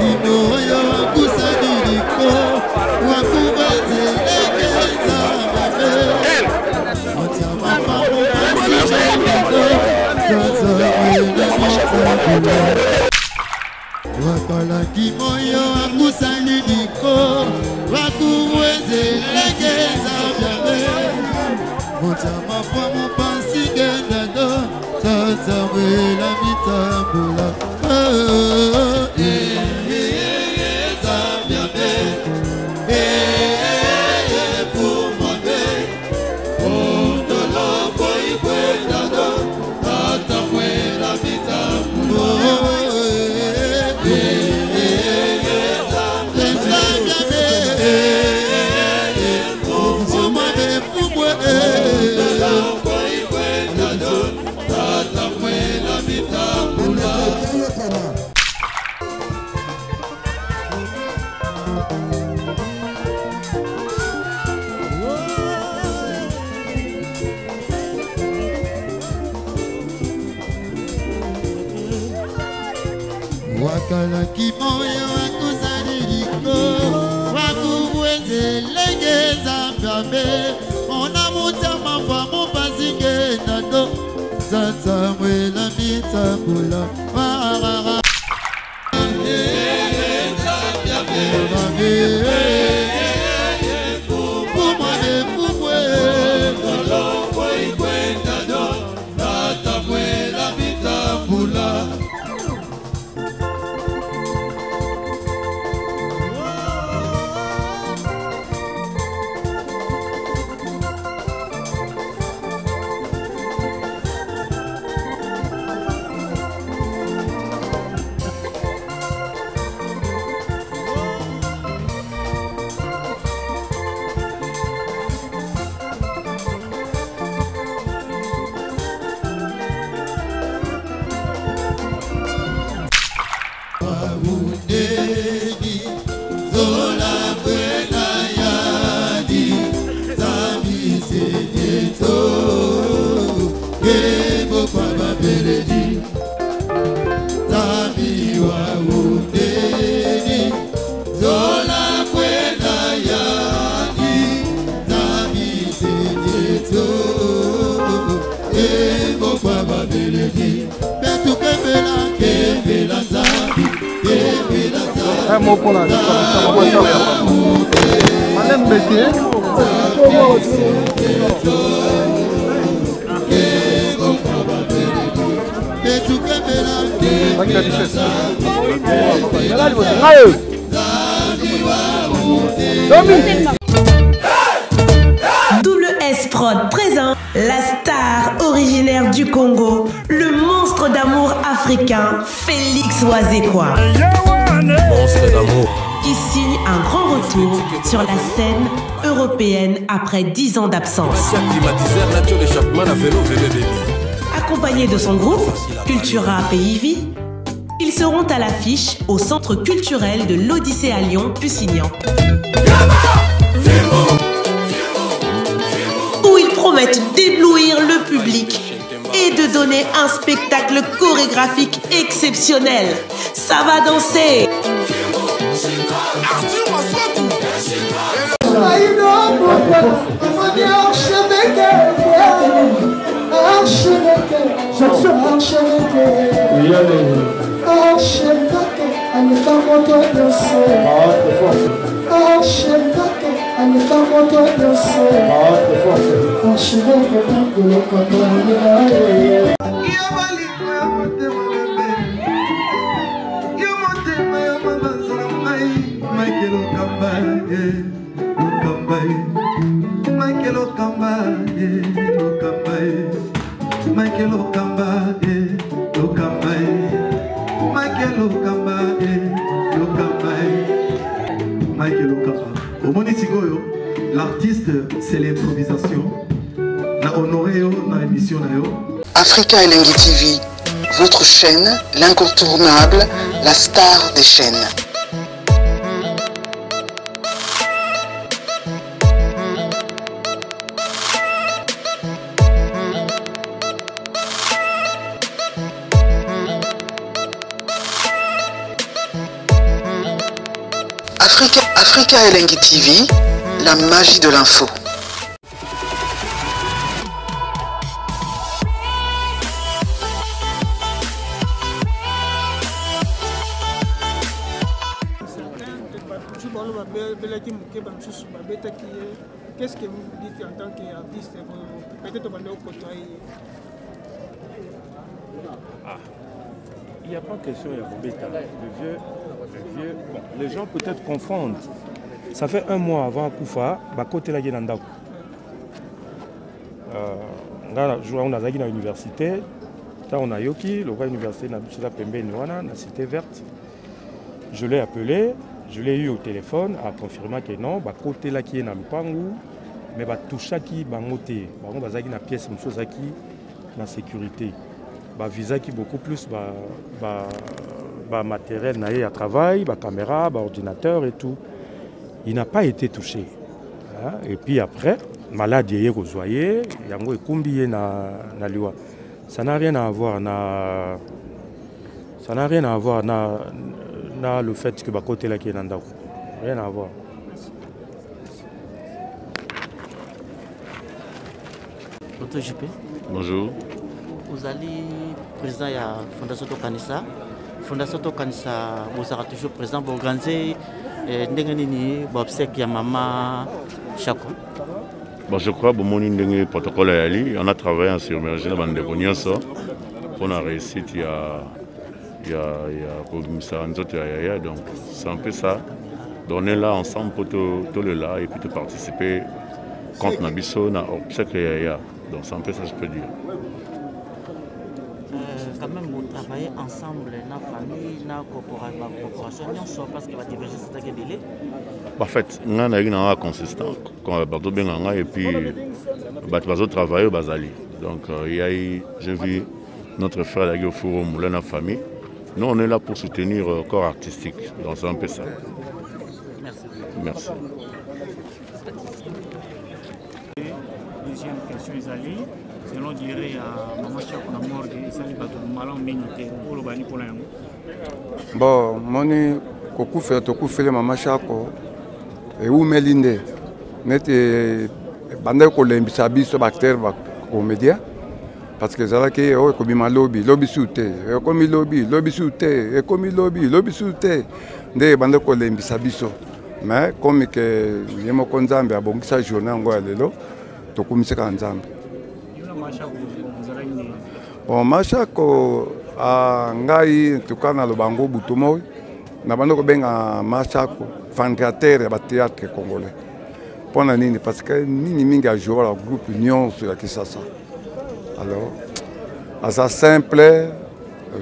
kimoyo wakusaniriko wakubazelekeza babe otamafamu basibeniko zazawela wakala kimoyo wakusaniriko wakubazelekeza babe otamafamu basibeniko zazawela mitambula wakala kimoyo wakusaniriko wakubuezelekeza babe ona mutama famu basikenda do sasa mwela mitambula warara mot pour la Madame Bété. Double S Prod présent la star originaire du Congo, le monstre d'amour africain, Félix Wazekwa. Monstre d'amour. Qui signe un grand retour sur la scène européenne après 10 ans d'absence. Accompagné de son groupe, Cultura Pays-Vie, ils seront à l'affiche au Centre culturel de l'Odyssée à Lyon, Lusignan. Où ils promettent d'éblouir le public et de donner un spectacle chorégraphique exceptionnel. Ça va danser. L'artiste, c'est l'improvisation. La honoré dans l'émission. Africa Elengi TV, votre chaîne, l'incontournable, la star des chaînes. Africa Elengi TV, la magie de l'info. Qu'est-ce que vous dites en tant qu'artiste? Peut-être qu'on va le côtoyer. Il n'y a pas question de bêta. Le vieux, bon, les gens peut-être confondent. Ça fait un mois avant Koufa, côté la Guinanda. On a à l'université, on a Yoki, l'université de Pembe, la cité verte. Je l'ai appelé, je l'ai eu au téléphone, à confirmer que non, côté là qui est dans le Pangou, mais tout ça qui est moté, on a une pièce la sécurité. Visa qui beaucoup plus matériel à travail, caméra, ordinateur et tout. Il n'a pas été touché. Et puis après, malade il y a un combien na loi. Ça n'a rien à voir na le fait que côté là qui est dans rien à voir. Dr. JP. Bonjour. Vous allez président de la Fondation Tokanisa. Fondation Tokanisa, vous serez toujours présent pour organiser des obsèques à Maman Chako. Je crois que mon protocole est allé. On a travaillé en surmergé dans le Boniaso. On a réussi il y a donc c'est un peu ça. Donc on est là ensemble pour tout le là et puis de participer contre Nabiso na obsèques. Donc c'est un peu ça je peux dire. Quand même vous travaillez ensemble dans la famille, dans la corporation, parce que la divergence est très délai. En fait, on a une consistance et puis on travaille au Bazali. Donc j'ai vu notre frère Lagui au Forum Moulin dans la famille. Nous on est là pour soutenir le corps artistique. Donc c'est un peu ça. Merci. Merci. Deuxième question, Isali. Selon dirait à Maman Chako na morgue, Isali bato malon minité pour le bani pour la yango. Bon, moni kokufele Maman Chako et où melinde nete bande ko lembisa biso bactère ba comédien parce que zala ke o ko bima lobby soute e ko mi lobby soute e ko mi lobby soute nde bande ko lembisa biso mais comme que yemo ko nzambe abongisa journée ngo lelo to kumiseka nzambe. Bon, Machako a ngai tukana lobango butumo na bando ko benga Machako fan créateur ba théâtre congolais. Pona nini parce que nini mingi a joué le groupe Union sur la Kisasa. Alors asa simple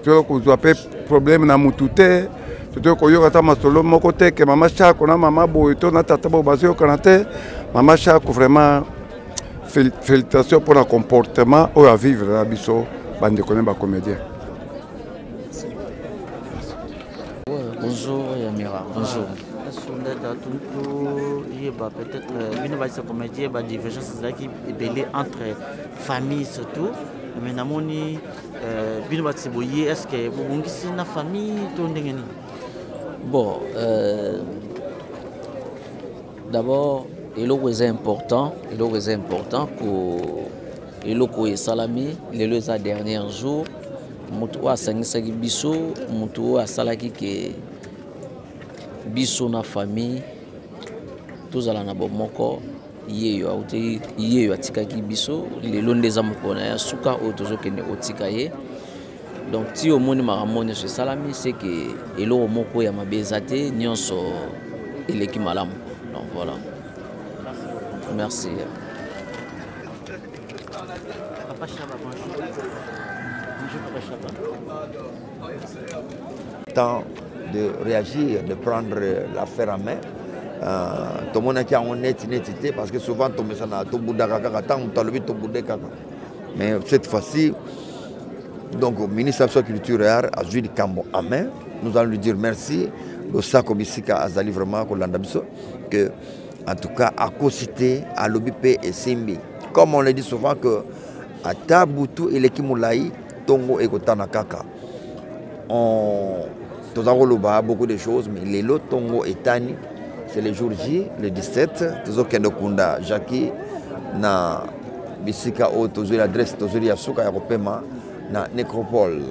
to ko zoape problème na mutute to ko yoka ta masolo moko te que Mama Chako na mama boy to na tata bo basio kanate Mama Chako vraiment félicitations pour le comportement ou à vivre à Bisso, bande de comédien. Bonjour Yamira. Bonjour. Peut-être une base de comédien, une divergence qui est belle entre familles surtout. Mais namoni une base de est-ce que vous avez une famille tournée? Bon, d'abord. Et c'est important que le salami les derniers jours mutuwa sangisaki biso mutuwa salaki ke biso na famille tozala na bomoko yeyo auti yeyo atikaki biso lelo ndeza mokona ya suka o tozokende otika ye donc ti omoni makamoni ce salami c'est que elo moko ya mabezate nyonso eleki malamu donc voilà. Merci. Papa Chaba, bonjour. Bonjour Papa Chaba. Temps de réagir, de prendre l'affaire en main. Tout le monde a une honnêteté parce que souvent tout le monde a mais cette fois-ci, donc le ministre de la Culture a joué du Cambo en main. Nous allons lui dire merci. Le Sako Bisika Azali vraiment que en tout cas, à Kosité, à Lobipé et Simbi. Comme on le dit souvent que à Tabutu et l'Ekimoulaï, Tongo et Kotanakaka, on a beaucoup de choses, mais les lots Tongo et Tani, c'est le jour J, le 17. Toujours Kendokunda, Jackie, na Bisika O, toujours l'adresse, toujours Yasuka, Européma, na Nécropole,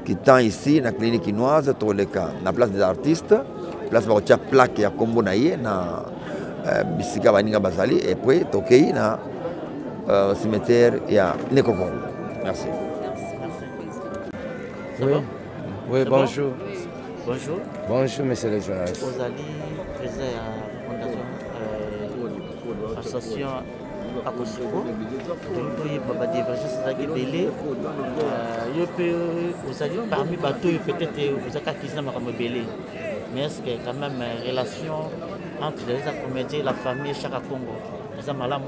qui tend ici, na clinique chinoise, tout le cas, na place des artistes, place où il y a plaque à Kombo Naye, na Bisika Baninga Bazali, et puis Tokei, na cimetière, il y a Nécropole. Merci. Oui, oui, bonjour. Bonjour. Bonjour, monsieur le journaliste. Vous allez présenter à la fondation association à Kosoko. Vous avez des divergences avec les Bélé. Vous allez parmi les bateaux, peut-être vous avez acquis un Bélé. Mais est-ce qu'il y a quand même une relation entre les comédiens et la famille chaque Congo? C'est malam.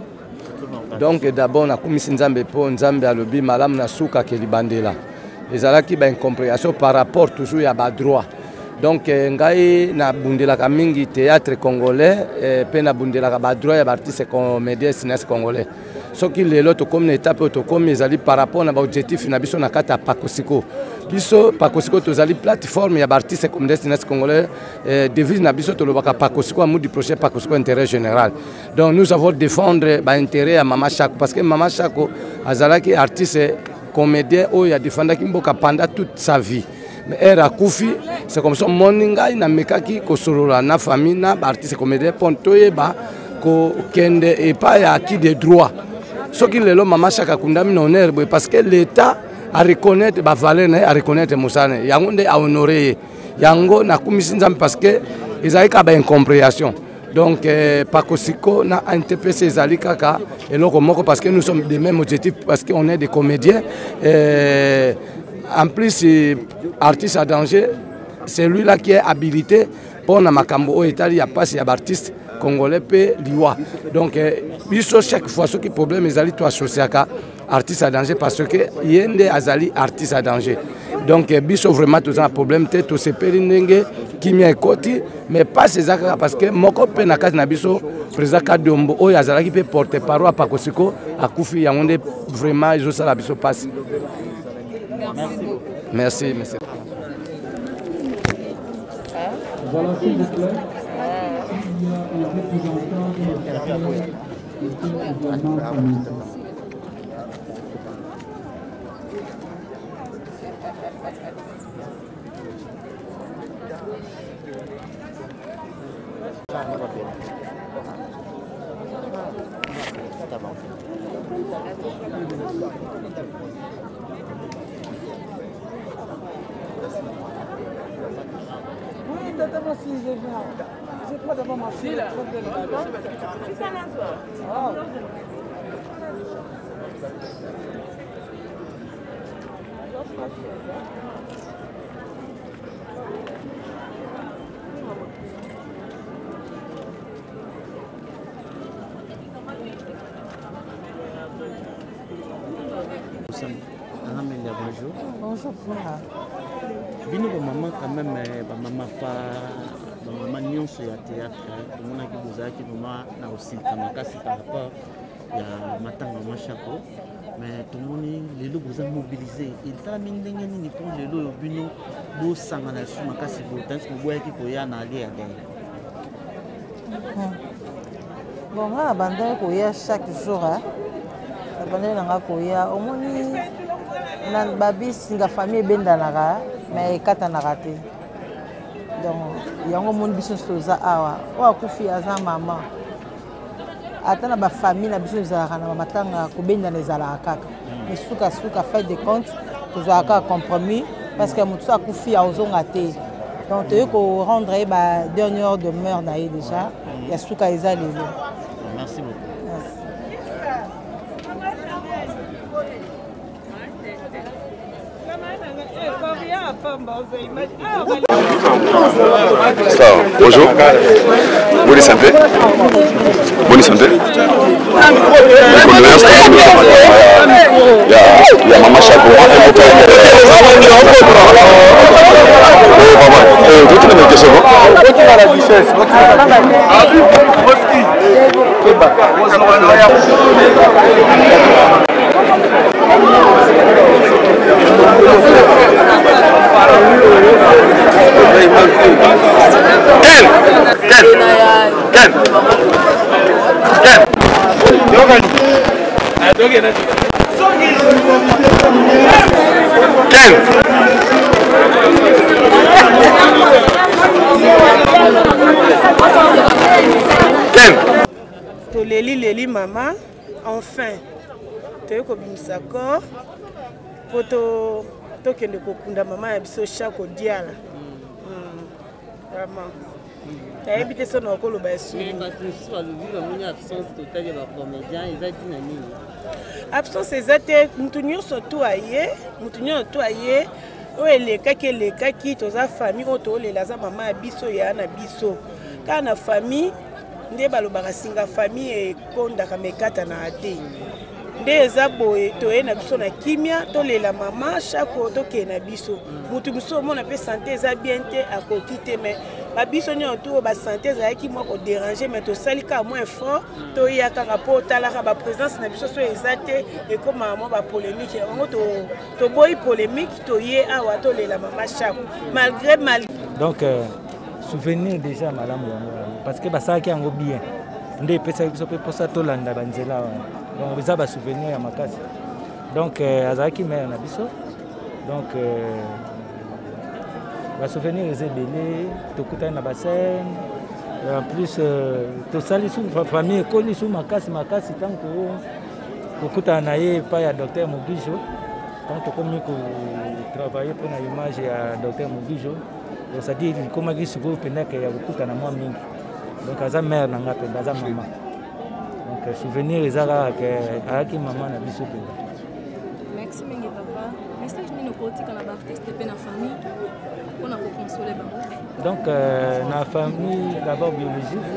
Donc d'abord, on a commis Nzambe pour Nzambe à l'obi malam na souka ke libandela. Les alaki ba incompréhension par rapport toujours à bas droit. Donc ngai na bundela kamingi théâtre congolais pe na bundela ka ba droit ya artiste comédien cinéaste congolais. Ce qui les autres comme étape to comme les ali par rapport na ba objectif na biso na kata Pakosiko. Biso Pakosiko to zali plateforme ya artiste comédien cinéaste congolais devise na biso to lo baka Pakosiko amu du projet Pakosiko intérêt général. Donc nous avons défendre ba intérêt à Mama Chako parce que Mama Chako azalaki artiste comédien où il a défendu Kimboka pendant toute sa vie. Mais elle a koufi, c'est comme ça moninga ina mekaki ko sorola na famille na artiste comédien pontoye ba ko kende et pas ya acquis des droits. Ce qui le Mama Chaka kundami na honneur parce que l'État a reconnaître ba valeur na a reconnaître musane yango nde a honorer yango na kumisi nzambe parce que ezalika ba incompréhension. Donc, Pakosiko na NTPC Zalikaka et Lokomoko parce que nous sommes des mêmes objectifs, parce qu'on est des comédiens. En plus, artiste à danger, c'est lui-là qui est habilité pour na makambo au Italie, il y a pas si artiste congolais pe liwa. Donc, chaque fois ce qui problème est ali to associé à artiste à danger parce que yende azali artiste à danger. Donc, biso vraiment tous un problème tête tout se perinenge qui m'y côté mais pas ces actes parce que moko pe na kati na biso président Kadombo o yazala qui peut porter parole à Pakosiko à Koufi yangonde vraiment ils ont ça la biso passe. Merci monsieur. Voilà s'il vous plaît. Il y a un représentant Oui, t'as ma fille déjà. J'ai pas devant ma fille là. Bonjour. Bonjour. Bino maman quand même maman pas maman nyonso ya théâtre on a qui vous a qui nous na aussi kamakasi par rapport ya matanga machako mais tout le monde les lots vous a mobilisé il t'a mis ndenge ni pour les lots bino bo sangana su makasi bo tant que boya ki koya na ali ya gagne. Bon nga banda ko ya chaque jour hein. Banda nga ko ya au moins na babisi nga famille bendanaka mais katanaka te donc yango mon biso soza awa wa kufi aza mama atana ba famille na biso zalaka na matanga ko bendana ezalaka kaka mais suka fait de compte tozalaka compromis parce que mutu akufi azonga te donc te ko rendre ba dernière demeure na ye déjà ya suka eza lelo. Merci beaucoup. Bonjour. Bonne santé. Bonne santé. Il y a Mama Chako. Quel leli mama enfin toye kobimisa corps po tokende kokunda mama ya biso chaque odiala vraiment tayebi te so na okoloba esuli absence eza te mutu nyonso to aye oyo elekaki toza famille oyo toolela aza mama ya biso ya na biso kaka na famille nde balobaka singa famille ekondaka mekata na ate nde eza boye toye na biso na kimia tolela mama chaque tokee na biso mutu mosusu omona mpe sante eza bien te akoki te mais babiso nyonso to basante ezalaki mwa koderange mais tosali kaka mwa effort toya kaka mpo otalaka baprésence na biso so eza te ekomaka mwa bapolémique yango toboyi polémique toye awa tolela mama chaque malgré donc souvenir déjà malamu yango parce que basalaki yango bien nde epesaki biso mpe mposa tolanda banzela wana donc eza basouvenir ya makasi donc azalaki mare na biso donc basouvenir eza ebele tokutani na basene en plus tosali su famille ekoli su makasi ntango kokutana na ye epai ya docteur Mogijo ntango tokomi kotravaille mpo na image ya docteur Mogijo c'est-à-dire likomaki sikoyo mpendake ya kokutana mwa mingi donc aza mare na nga mpenza aza mama donc souvenir eza kaka ayaki mama na biso mpenza. Merci mingi papa. Message nini okotika na baartiste mpe na famille mpona kokonsole bango? Donc na famille d'abord biologique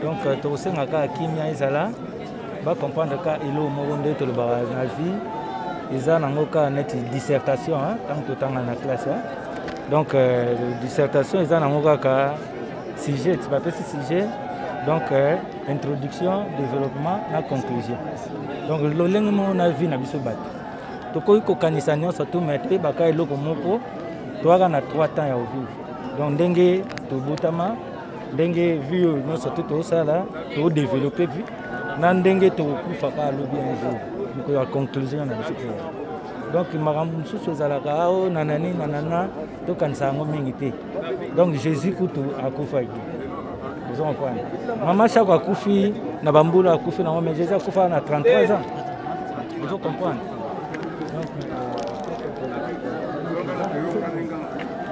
donc tokosenga kaka kimia ezala bacomprendre ka elo moko nde tolobaka na vie eza nango kaka neti dissertation ntango totanga na classe donc dissertation eza nango kaka sujet bapesi sujet donc introduction développement na conclusion donc lolenge moko na vie na biso bato tokoki kokanisa nyonso to me toyebaka eloko moko toyaka na 3 temps ya ovivre donc ndenge tobotama ndenge vie oyo nyonso to tosala todéveloppe vie na ndenge tokokufaka alobi un jour mokoya conclusion na biso mpe donc makambo mosusu ezalaka ao nanani nanana tokanisa yango mingi te donc Jésus kutu akufaki vous comprenez mama chaque akufi na bambula akufi na mais Jésus akufa na 33 ans vous comprenez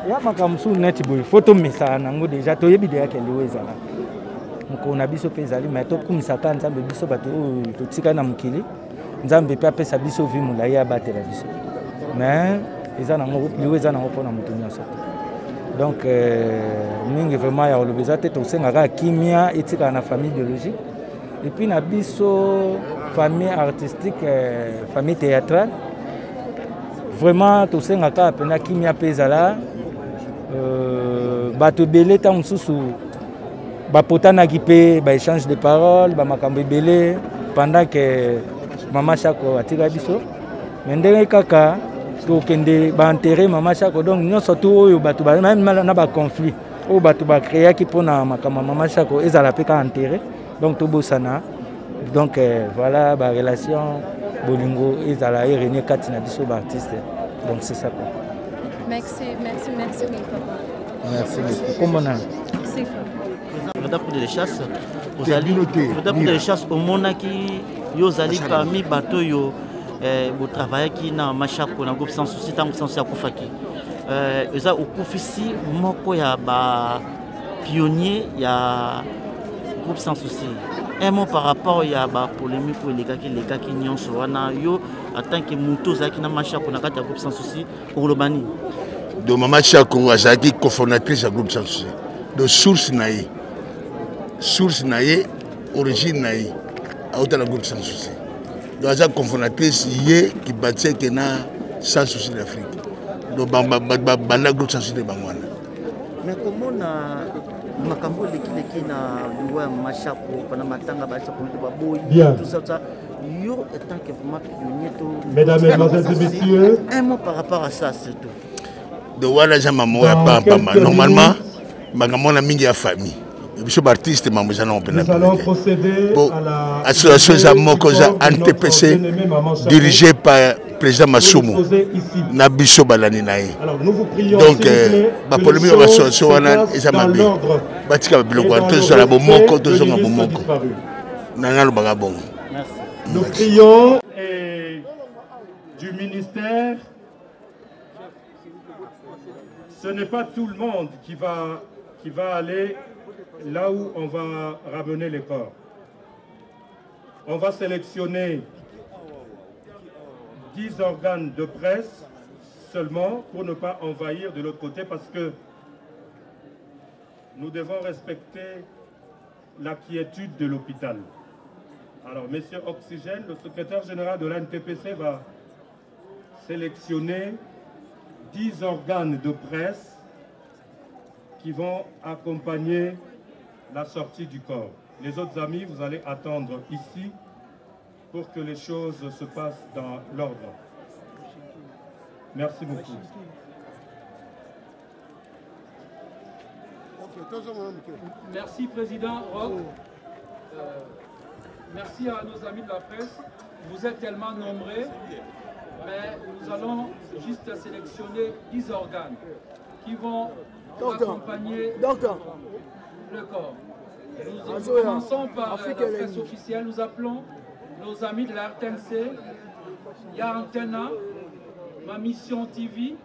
ya makambo su neti boye photo mesa nango déjà toyebi de yake lewe ezala moko na biso pe ezali mais tokumisaka nzambe biso bato oyo totika na mokili nzambe pe apesa biso vi molai ya batela biso mais eza nango lewe eza nango mpona moto nyonso donc mingi vraiment ya oloba eza te tosengaka kimia etikaka na famille biologique et puis na biso famille artistique famille théâtrale vraiment tosengaka mpena kimia mpe ezala bato ebele ntango mosusu bapotanaki mpe baéchange de parole bamakambo ebele pendant que mama Chako atika biso mais ndenge kaka tokende baenterre mama Chako donc nyonso to oyo bato même na baconflit oyo bato bakreaki mpona makambo mama Chako ezala mpe ka enterre donc tobosana donc voilà barelation bolingo ezala erenie kati na biso baartiste donc c'est ça quoi. Merci papa. Merci. Comment on a? C'est ça. Président pour les chasses, aux alliés, président pour les chasses, au monaki, yo alliés parmi bateau yo, vous travaillez qui na machako na groupe sans souci, tant sans souci à Koufaki. Eza au Koufisi, moko ya ba pionnier ya groupe sans souci. Un mot par rapport à la polémique pour les gars qui n'y ont pas yo en tant que Moutouz qui n'a machako na kata groupe sans souci pour le bani. De Mama Chako azaki cofondatrice du groupe sans souci. De source naïe, origine naïe, à autant le groupe sans souci. Donc azaki cofondatrice yé qui bâtit que na sans souci d'Afrique. Donc banda groupe sans souci de Bangwana. Mais comment na makambo leki na luwa machako pana matanga ba chako ba boy tout ça yo étant que vraiment pionnier to mesdames et messieurs un mot par rapport à ça surtout de wala jama mo ya pamba normalement makambo na mingi ya famille biso artiste mambo za na nous allons procéder à la association za moko za NTPC dirigée par président Masumu na biso balani naye donc ba polémique ba association wana eza mabe batika biloko to za la bomoko to zonga bomoko Nangalo Bagabon. Merci. Nous prions et du ministère. Ce n'est pas tout le monde qui va aller là où on va ramener les corps. On va sélectionner 10 organes de presse seulement pour ne pas envahir de l'autre côté parce que nous devons respecter la quiétude de l'hôpital. Alors, Monsieur Oxygène, le secrétaire général de l'ANTPC va sélectionner 10 organes de presse qui vont accompagner la sortie du corps. Les autres amis, vous allez attendre ici pour que les choses se passent dans l'ordre. Merci beaucoup. Merci Président Roch. Merci à nos amis de la presse. Vous êtes tellement nombreux, mais nous allons juste sélectionner 10 organes qui vont accompagner le corps. Nous commençons par la presse officielle. Nous appelons nos amis de la RTNC. Il y a Antena, Ma Mission TV,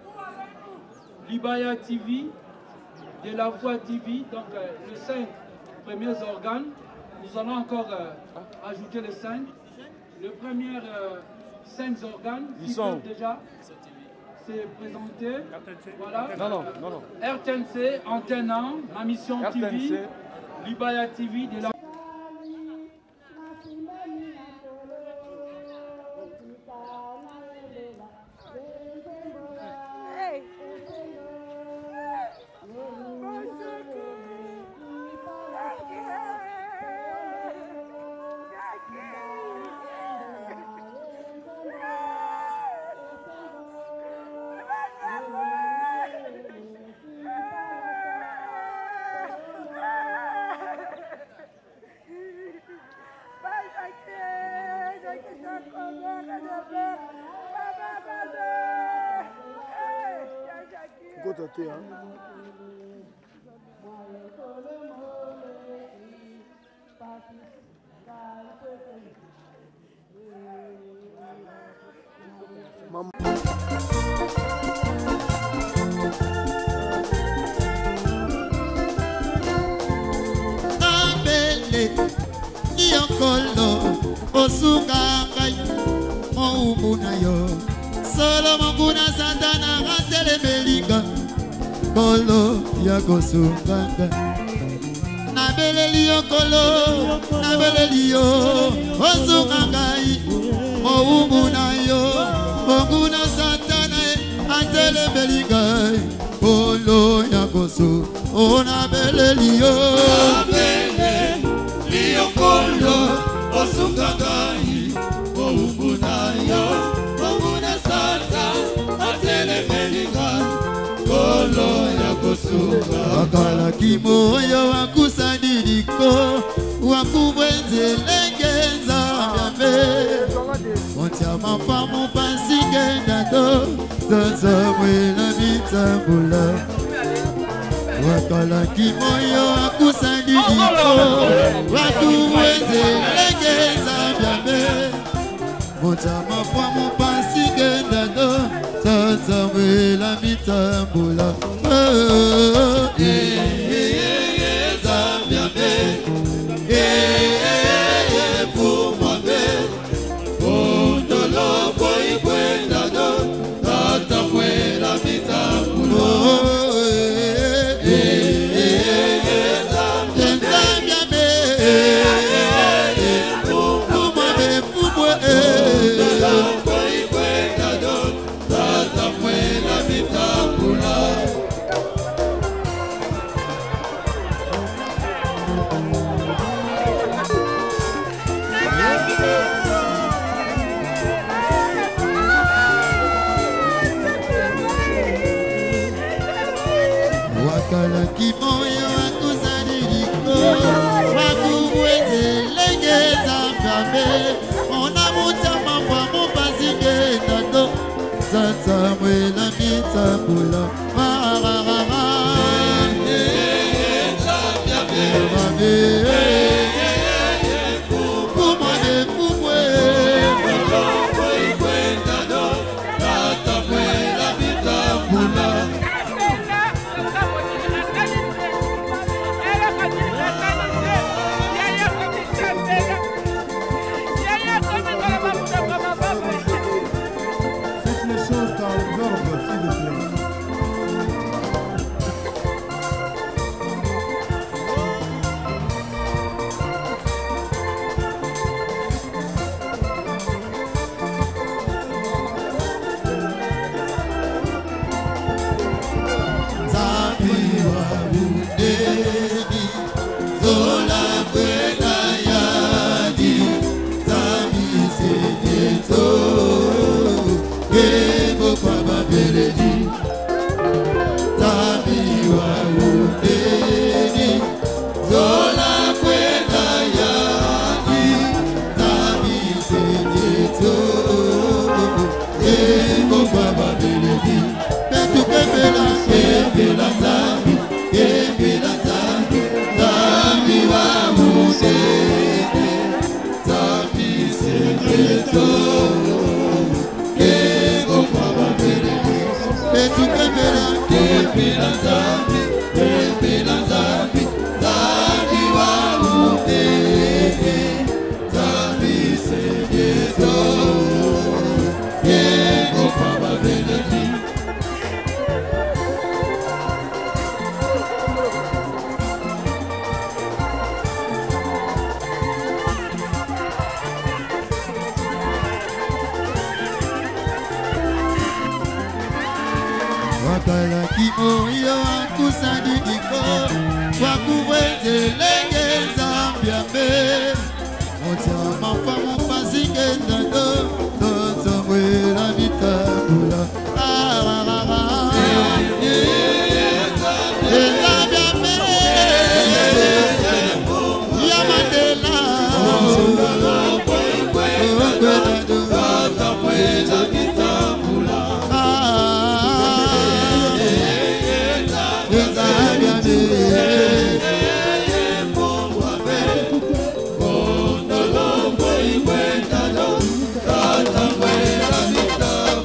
Libaya TV, De La Voix TV. Donc les 5 premiers organes. Nous allons encore ajouter les 5. Les premiers 5 organes qui peuvent déjà se présenter. Voilà. Non. RTNC, Antena, Ma Mission TV, Libaya TV, De La Kosunganga nabelelio kolo nabelelio osungangai moumunayo monguna satana antele beligai kolo ya kosu onabelelio nabelelio kolo osungangai moumunayo monguna satana antele beligai kolo ya wakala kimoyo wakusadidiko wakubwenzelengeza byame ontia mafamu pasikendado zazamwela mitambula wakala kimoyo wakusadidiko wakubwenzelengeza byame ontia mafamu pasikendado zazamwela mitambula Samuel Mitambula kembela zambi kembela zambi zambi wa museke zambi sekreto kego kwa babele etu kembela zambi kembela zambi zambi wa museke zambi sekreto kego kwa babele wakala kimoyo akusadi diko wakuwezelenge zambiambe motiama famu pasike ndando tozongwela mitambula ezambiambe yamatela tozongwela mitambula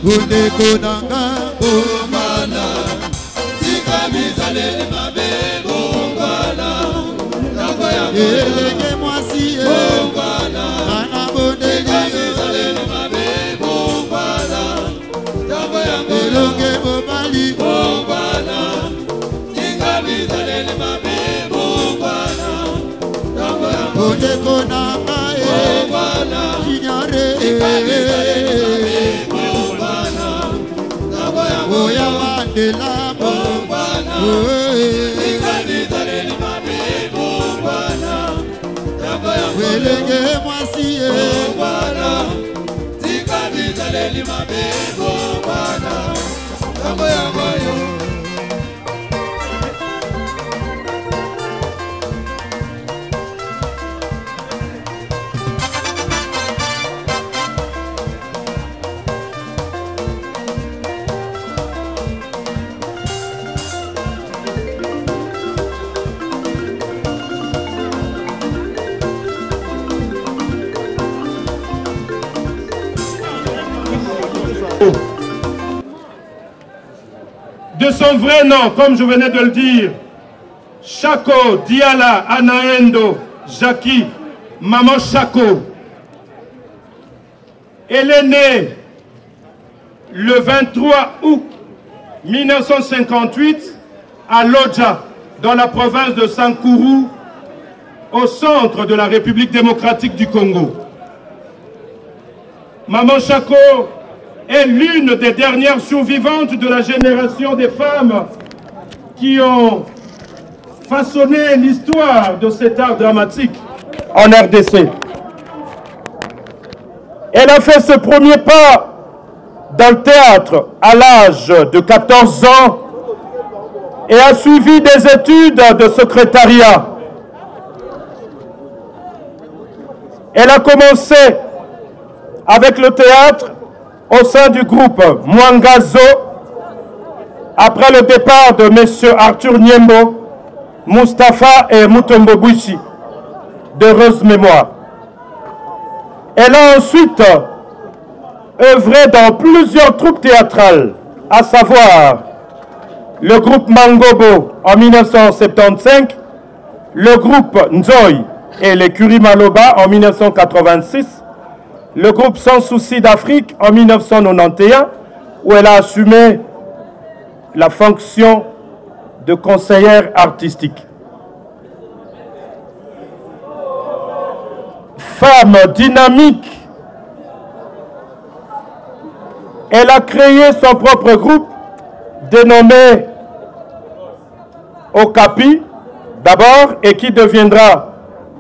Kundeko nanga bongana Tika mizalele mabe bongana Nako ya elenge mwasi bongana Ana bondeli Tika mizalele mabe bongana Nako ya elenge bobali bongana Tika mizalele mabe bongana Nako ya kundeko nanga bongana Kinyare Oya Mandela Bombana Ikabizaleli mabe Bombana Welenge mwasiye Bombana Ikabizaleli mabe Bombana Nako ya goyo De son vrai nom, comme je venais de le dire, Chako Diala Anaendo Jackie Maman Chako. Elle est née le 23 août 1958 à Lodja, dans la province de Sankuru, au centre de la République démocratique du Congo. Maman Chako est l'une des dernières survivantes de la génération des femmes qui ont façonné l'histoire de cet art dramatique en RDC. Elle a fait ce premier pas dans le théâtre à l'âge de 14 ans et a suivi des études de secrétariat. Elle a commencé avec le théâtre au sein du groupe Mwangazo, après le départ de M. Arthur Niembo, Mustapha et Mutombo Bouichi, d'heureuse mémoire. Elle a ensuite œuvré dans plusieurs troupes théâtrales, à savoir le groupe Mangobo en 1975, le groupe Nzoï et les Kurimaloba en 1986, le groupe Sans Souci d'Afrique en 1991, où elle a assumé la fonction de conseillère artistique. Femme dynamique, elle a créé son propre groupe dénommé Okapi d'abord et qui deviendra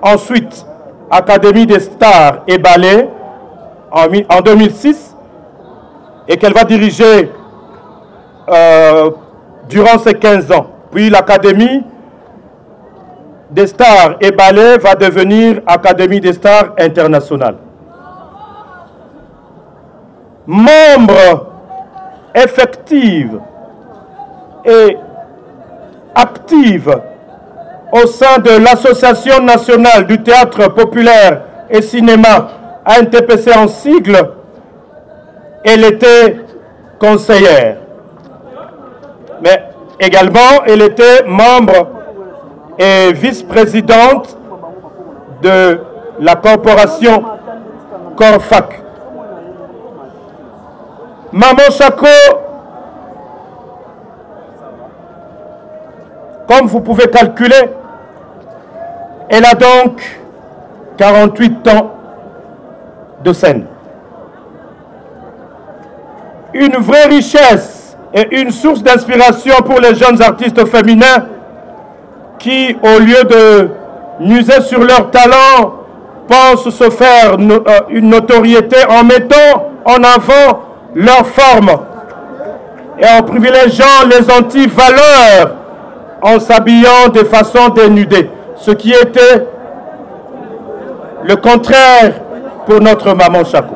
ensuite Académie des Stars et Ballets en 2006 et qu'elle va diriger durant ces 15 ans. Puis l'Académie des Stars et Ballets va devenir Académie des Stars Internationale. Membre effective et active au sein de l'Association nationale du théâtre populaire et cinéma, ANTPC en sigle. Elle était conseillère. Mais également, elle était membre et vice-présidente de la corporation Corfac. Maman Chako, comme vous pouvez calculer, elle a donc 48 ans de scène. Une vraie richesse et une source d'inspiration pour les jeunes artistes féminins qui, au lieu de muser sur leur talent, pensent se faire une notoriété en mettant en avant leur forme et en privilégiant les anti-valeurs en s'habillant de façon dénudée, ce qui était le contraire pour notre maman Chako.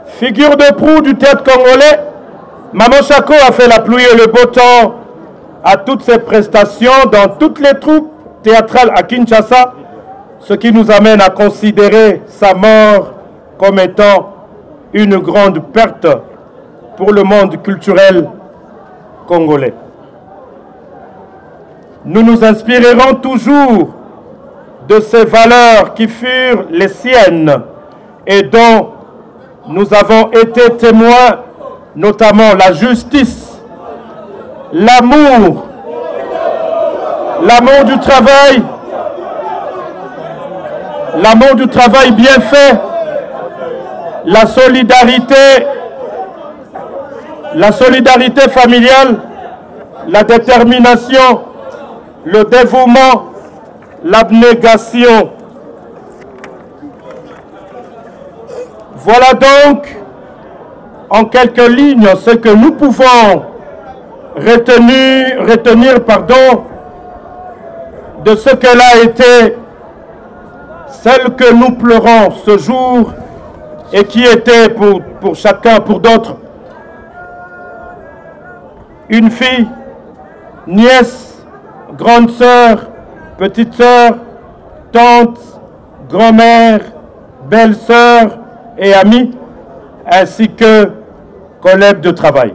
Figure de proue du théâtre congolais, maman Chako a fait la pluie et le beau temps à toutes ses prestations dans toutes les troupes théâtrales à Kinshasa, ce qui nous amène à considérer sa mort comme étant une grande perte pour le monde culturel congolais. Nous nous inspirerons toujours de ces valeurs qui furent les siennes et dont nous avons été témoins, notamment la justice, l'amour, l'amour du travail bien fait, la solidarité familiale, la détermination, le dévouement, l'abnégation. Voilà donc en quelques lignes ce que nous pouvons retenir de ce qu'elle a été, celle que nous pleurons ce jour et qui était pour chacun, pour d'autres, une fille, nièce, grande sœur, petite sœur, tante, grand-mère, belle-sœur et amie, ainsi que collègue de travail.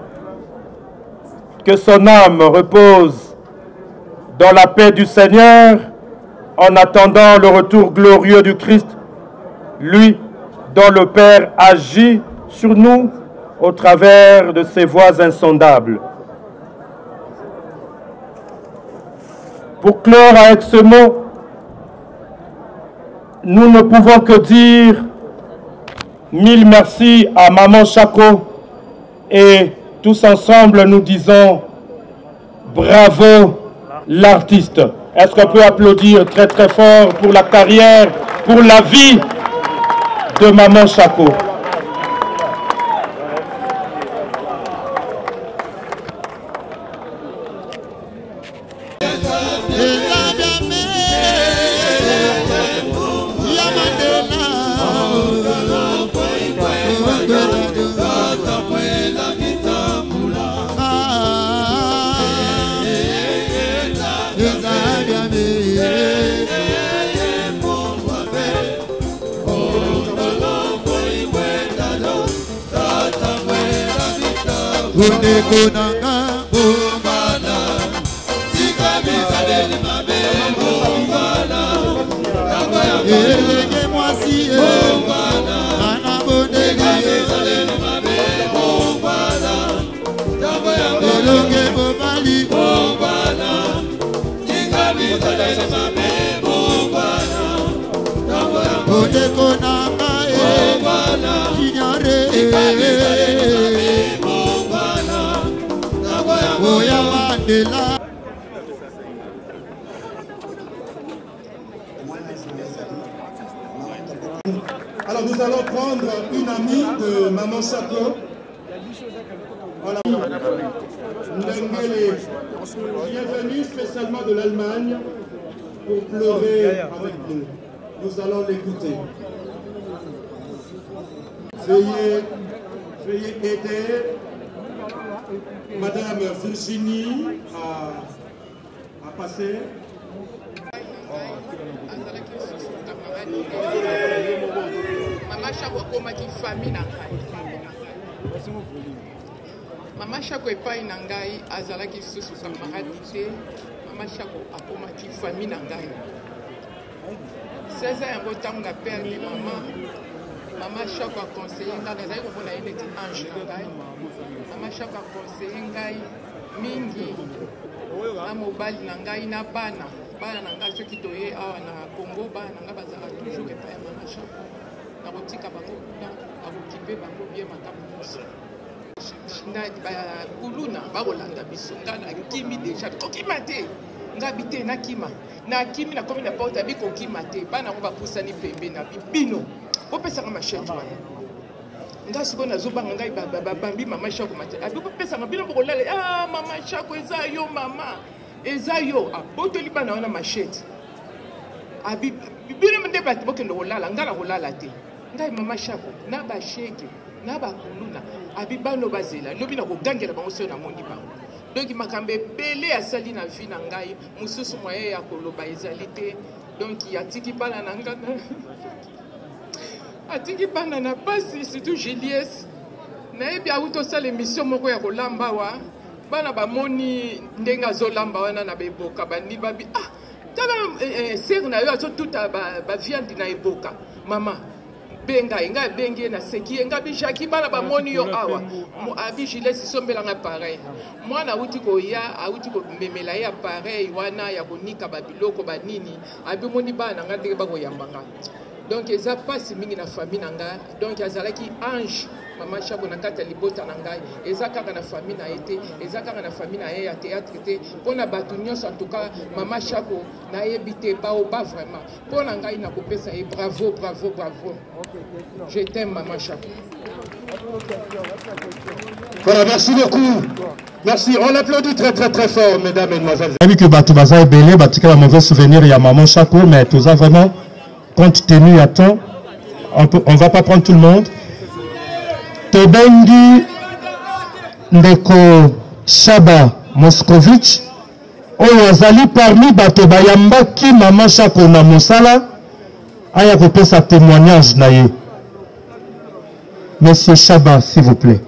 Que son âme repose dans la paix du Seigneur en attendant le retour glorieux du Christ, lui dont le Père agit sur nous au travers de ses voies insondables. Pour clore avec ce mot, nous ne pouvons que dire mille merci à Maman Chako et tous ensemble nous disons bravo l'artiste. Est-ce qu'on peut applaudir très très fort pour la carrière, pour la vie de Maman Chako? Alors nous allons prendre une amie de Maman Chako. Voilà. Ndengele, bienvenue spécialement de l'Allemagne pour pleurer avec nous. Nous allons l'écouter. Veuillez aider Madame Virginie a passé. Maman Chako akomaki famille na ngai. Maman Chako epai na ngai azalaki susu camarade te. Maman Chako akomaki famille na ngai. 16 ans yango ntango na perdi Maman Chako aconseille ngai nazali komona ye neti ange na ngai. Maman Chako aconseille ngai mingi na mobali na ngai na bana na ngai soki toye awa na Congo bana na ngai bazala toujours epai ya Maman Chako nakotika bango kuna akokipe bango bien makambo nyonso kuluna bakolanda biso ngai nakimi deja kokima te ngai bite nakima nakimi nakomi na porte abi kokima te bana yango bapusani pembe na bino bopesaka mashete wana ngai sikoyo nazobanga ngai babambi Maman Chako mate abi bopesaka bino bokolala Maman Chako eza yo mama eza yo abotoli bana wana mashete abi bino nde bato bokende kolala ngai nakolala te ngai Maman Chako na basheke na bakuluna abi bano bazela lobi na kogangela bango soyo namoni bango donc makambo ebele asali na vie na ngai mosusu moye ya koloba ezali te donc atiki bana na ngai atiki bana na pasi surtout Julius nayebi awuti osala émission moko ya kolamba wa bana bamoni ndenge azolamba wana na beboka bani babi tala sere na yo azotuta baviande na eboka mama benga enga bengi na seki enga bijaki bana bamoni yo awa abi Julius sombelanga pareil mwana awuti koya awuti komemela ya pareil wana ya konika babiloko banini abi moni bana nga ndenge bakoyambanga donc eza pasi mingi na famille na ngai donc azalaki ange Maman Chako na kati ya libota na ngai eza kaka na famille na ye te eza kaka na famille na ye ya théâtre te mpona bato nyonso en tout cas Maman Chako nayebi te baoba vraiment mpona ngai nakopesa ye bravo bravo bravo je t'aime Maman Chako. Voilà, merci beaucoup. Merci, on l'applaudit très très très fort, mesdames et mesdemoiselles. J'ai vu que Batoubaza est belé, Batika un mauvais souvenir, il y a Maman Chako, mais tout ça vraiment, compte tenu à temps, on va pas prendre tout le monde. Tobengi Ndeko Shaba Moskovitch, oyo azali parmi bato bayambaki Maman Chako na mosala, aya kopesa témoignage na ye. Monsieur Shaba, s'il vous plaît.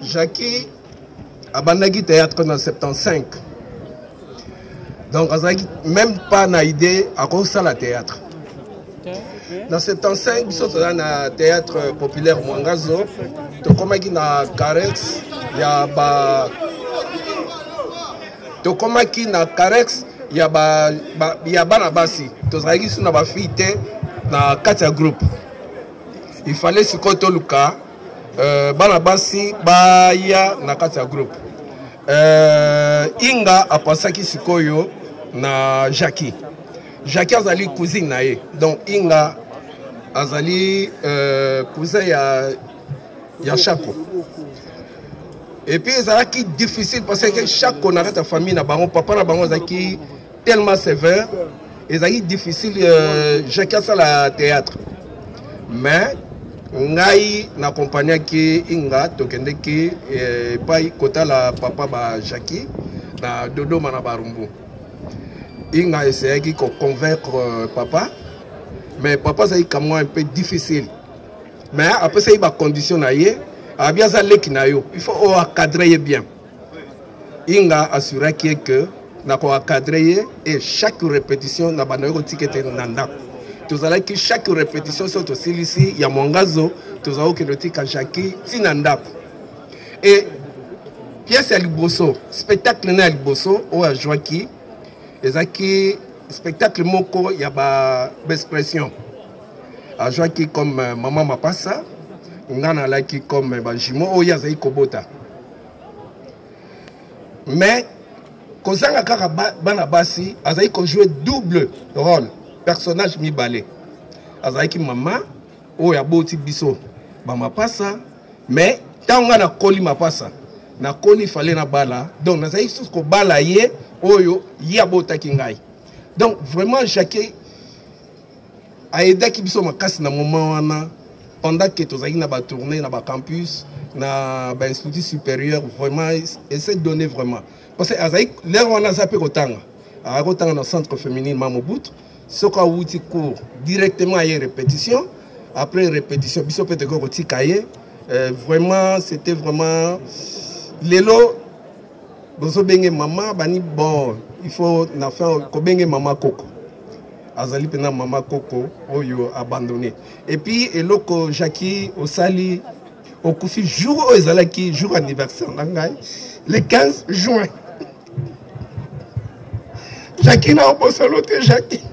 Jackie abandaki théâtre en 75. Donc, même pas na idée à cause de la théâtre. Dans 75, nous sommes dans le théâtre populaire Mwangazo. Donc, comme il y a Carex, il y a donc, comme il y a Carex, il y a Banabasi. Donc, il y a une fille dans 4 groupes. Il fallait se côté le cas. Banabasi baya na kati ya groupe Inga apasaki sikoyo na Jackie azali cousine na ye donc Inga azali cousin ya Chako et puis ezalaki difficile parce que Chako na kati ya famille na bango papa na bango azalaki tellement sévère ezalaki difficile Jackie asala théâtre mais ngai na compagnie ki Inga tokende ki pai kota la papa ba Jackie na dodo mana barumbu Inga essayé ki convaincre papa mais papa ça comme moi un peu difficile mais après ça il va condition na ye a bien ça leki na yo il faut encadrer bien Inga assurer que na ko encadrer et chaque répétition na bana ko tikete nanda. Tous allons que chaque répétition soit aussi ici, il y a Mwangazo, tous allons que le tika Jackie, Tinandap. Et pièce à Liboso, spectacle na Liboso, ou à Joaki, et spectacle moko, il y a ba expression. À Joaki comme Maman Mapassa, Ngana Laki comme Bajimo, ou Yazaï Kobota. Mais, Kozanga Kara Banabasi, Azaï ko jouer double rôle. Personnage mi balé azaki maman o ya boti biso ba mapasa mais tanga na koli mapasa na koli fallait na bala donc na zai ko bala ye oyo ya botaki ngai donc vraiment Jackie a aidé qui biso makasi na moment wana pendant que tozaki na ba tourner na ba campus na ba institut supérieur vraiment essaie de donner vraiment parce que azai l'air wana za pe kotanga a kotanga na centre féminin Mamobut soka wuti cours directement à répétition après répétition biso peut ko tikaye vraiment c'était vraiment lelo bozo benge maman bani bon il faut na faire ko benge maman Coco azali pena maman Coco oyo abandonné et puis eloko Jackie osali okufi jour o ezalaki jour anniversaire nangai le 15 juin Jackie na obosolote Jackie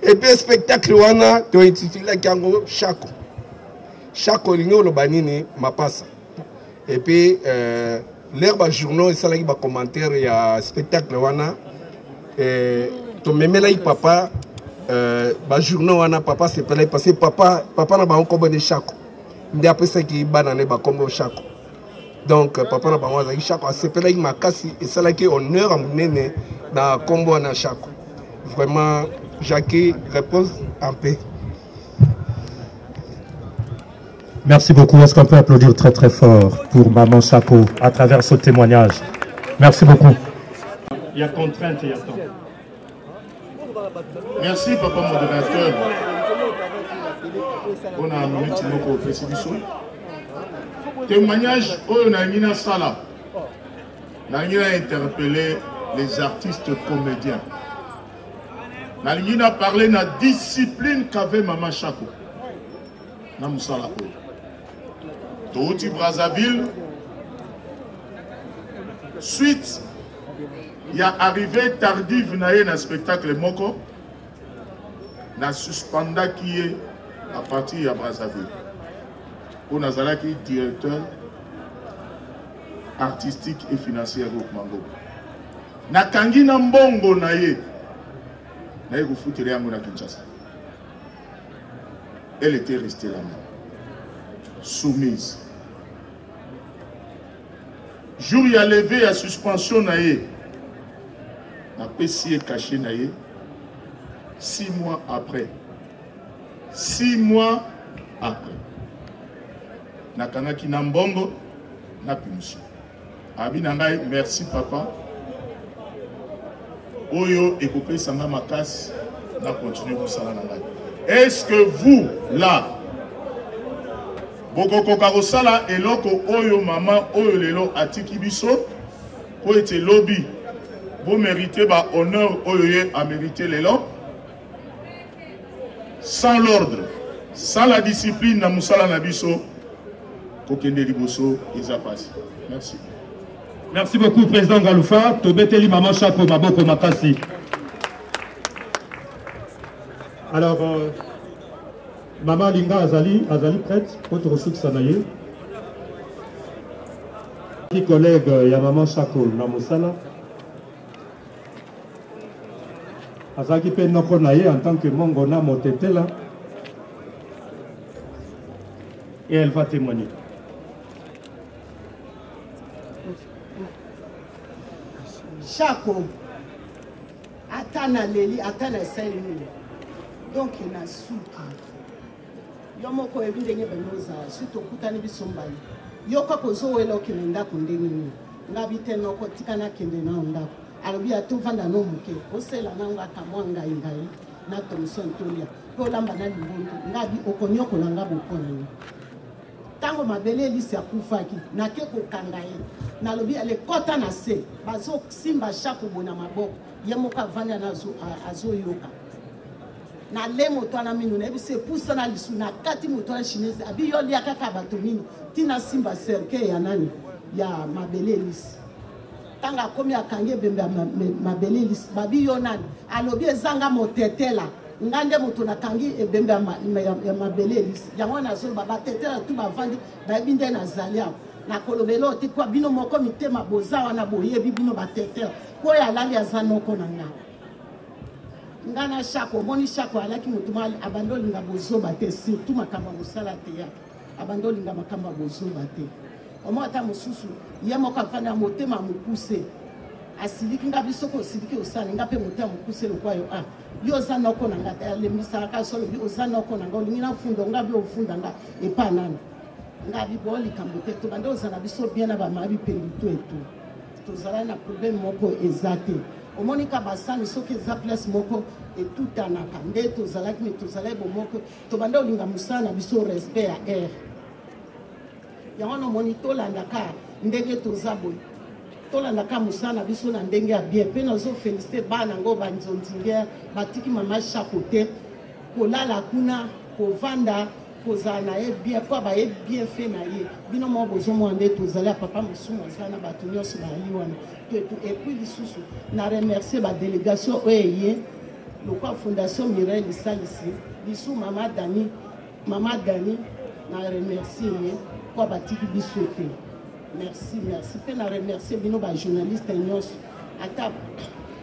et puis spectacle wana to intitulé kango Chako Chako lingo lo banini mapasa et puis l'herbe journaux et ça là ba commentaire il y a spectacle wana to memela papa ba journaux wana papa c'est pas parce que papa na ba encore bonne Chako ndi après ça qui banane ba comme Chako donc papa na ba mwa Chako c'est pas là makasi et ça là qui honneur à munene na combo na Chako vraiment Jackie repose en paix. Merci beaucoup. Est-ce qu'on peut applaudir très très fort pour Maman Chako à travers ce témoignage? Merci beaucoup. Il y a contrainte et il y a temps. Merci papa modérateur. On a un minute pour précision. Témoignage on a mis sala. On a interpellé les artistes comédiens. On a parlé de la discipline qu'avait Maman Chako. Na musala ko. Touti Brazzaville. Suite, il y a arrivé tardive na spectacle moko. Na suspenda qui est à partir de Brazzaville. On a qui directeur artistique et financier au Mango. Na kangi na mbongo na ye. Na ye kufuti yango na Kinshasa. Elle était restée là-bas, soumise. Jour il a levé à suspension naïe, na PC caché naïe. 6 mois après, 6 mois après, na kanaki na mbongo na punition. Abi nangai merci papa. Oyo ekopé sanga makas na continuer pour ça nangai. Est-ce que vous, là, Bokoko Karosala et Loko Oyo Maman Oyo Lelo Atiki Biso, pour être lobby, vous méritez bah honneur Oyo à mériter Lelo, sans l'ordre, sans la discipline, na Moussala Nabiso, Kokende Liboso, ils a passé. Merci. Merci beaucoup, Président Galoufa. Tobeteli Maman Chako Maboko Makasi. Alors, Maman Linga Azali prête pour te recevoir Sanaye. Qui collègue, il y a Maman Chako Namosala. Azaki pe noko naye en tant que Mongona Motetela. Et elle va témoigner. Chako, Atana Leli, Atana Saïni. Donc il a souki. Yomoko ebindenge benoza surtout kutani bisombali. Yoko kozo welo kinenda kundeni. Ngabi teno ko tikana kende na onda. Alobi atovanda no muke. Osela nanga kamwanga ingai na Thomson Tolia. Ko lamba na libundu. Ngabi okonyoko nanga bopona ni. Tango mabele lisi akufaki na keko kangaye. Na lobi ale kota na se. Bazo simba Chako bona maboko. Yemoka vanya nazo azo yoka. Na le moto na minu na ebise pusa na lisu na kati moto na chinese abi yo lia kaka bato minu tina simba serke ya nani ya mabele lisi tanga komi akange bembe mabele lisi babi yo nani alobi ezanga motetela ngande moto na kangi ebembe ya mabele lisi yango na so baba tetela tu bavandi ba binde na zalia na kolobelo ti kwa bino moko mitema bozawa na boyebi bino batetela ko ya lali azanoko na nga ngana Chako moni Chako alaki mutuma abandoli nga bozoba te surtout makamba musala te ya abandoli nga makamba bozoba te omo ata mosusu ye moko afanda motema mokuse asiliki nga biso ko siliki osala nga pe motema mokuse lokwa yo ah yo oza noko na nga lemisaka solo bi oza noko na nga olingi na fundo nga bi ofunda nga epa nani nga bi bo likambo te to bande ozala biso bien na bamabi pelito etu tozala na problème moko ezate omonika basani soki eza place moko etutanaka nde tozalaki me tozala bomoko tobanda olinga mosala na biso respect ya air yango nomoni tolandaka ndenge toza boye tolandaka mosala na biso na ndenge ya bien mpe nazofélicité bana yango banzonzingere batiki mama Chako te kolala kuna kovanda kozala na ye bien mpo baye bien fait na ye bino moko bozomona nde tozali ya papa mosumu aza na bato nyonso bayali wana epuis lisusu na remercie badélégation oyo eye lokwa fondation Mireille esalisi biso mama Dani na remercie ye mpo batiki biso te merci mpe na remercie bino bajournaliste nyonso ata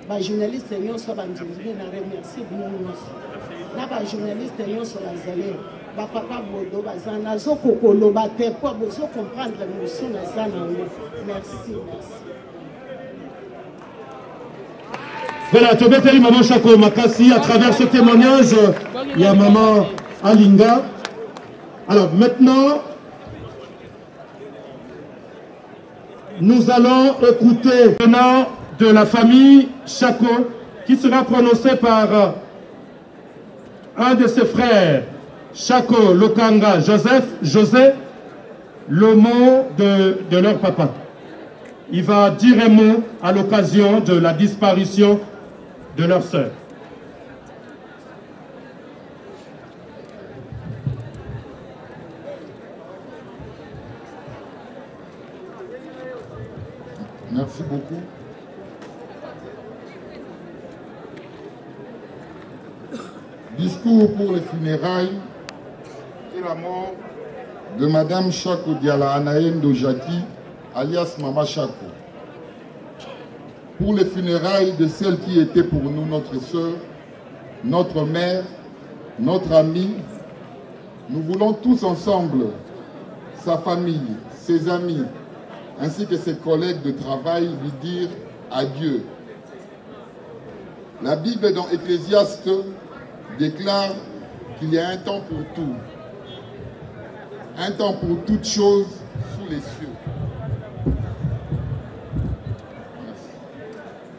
bajournaliste nyonso banzonzile na remercie bino nyonso na bajournaliste nyonso bazali bapapa bodo baza nazokokoloba te mpo bozokomprendre motion naza nango merci. Voilà, Tobeteli Maman Chako Makassi, à travers ce témoignage, il y a Maman Alinga. Alors maintenant, nous allons écouter le nom de la famille Chako, qui sera prononcé par un de ses frères, Chako Lokanga José, le mot de leur papa. Il va dire un mot à l'occasion de la disparition de leur sœur. Merci beaucoup. Discours pour les funérailles et la mort de Madame Chako Diala Anaïm Dojaki, alias Mama Chako. Pour les funérailles de celle qui était pour nous notre sœur, notre mère, notre amie, nous voulons tous ensemble, sa famille, ses amis, ainsi que ses collègues de travail, lui dire adieu. La Bible dans Ecclésiaste déclare qu'il y a un temps pour tout, un temps pour toutes choses sous les cieux.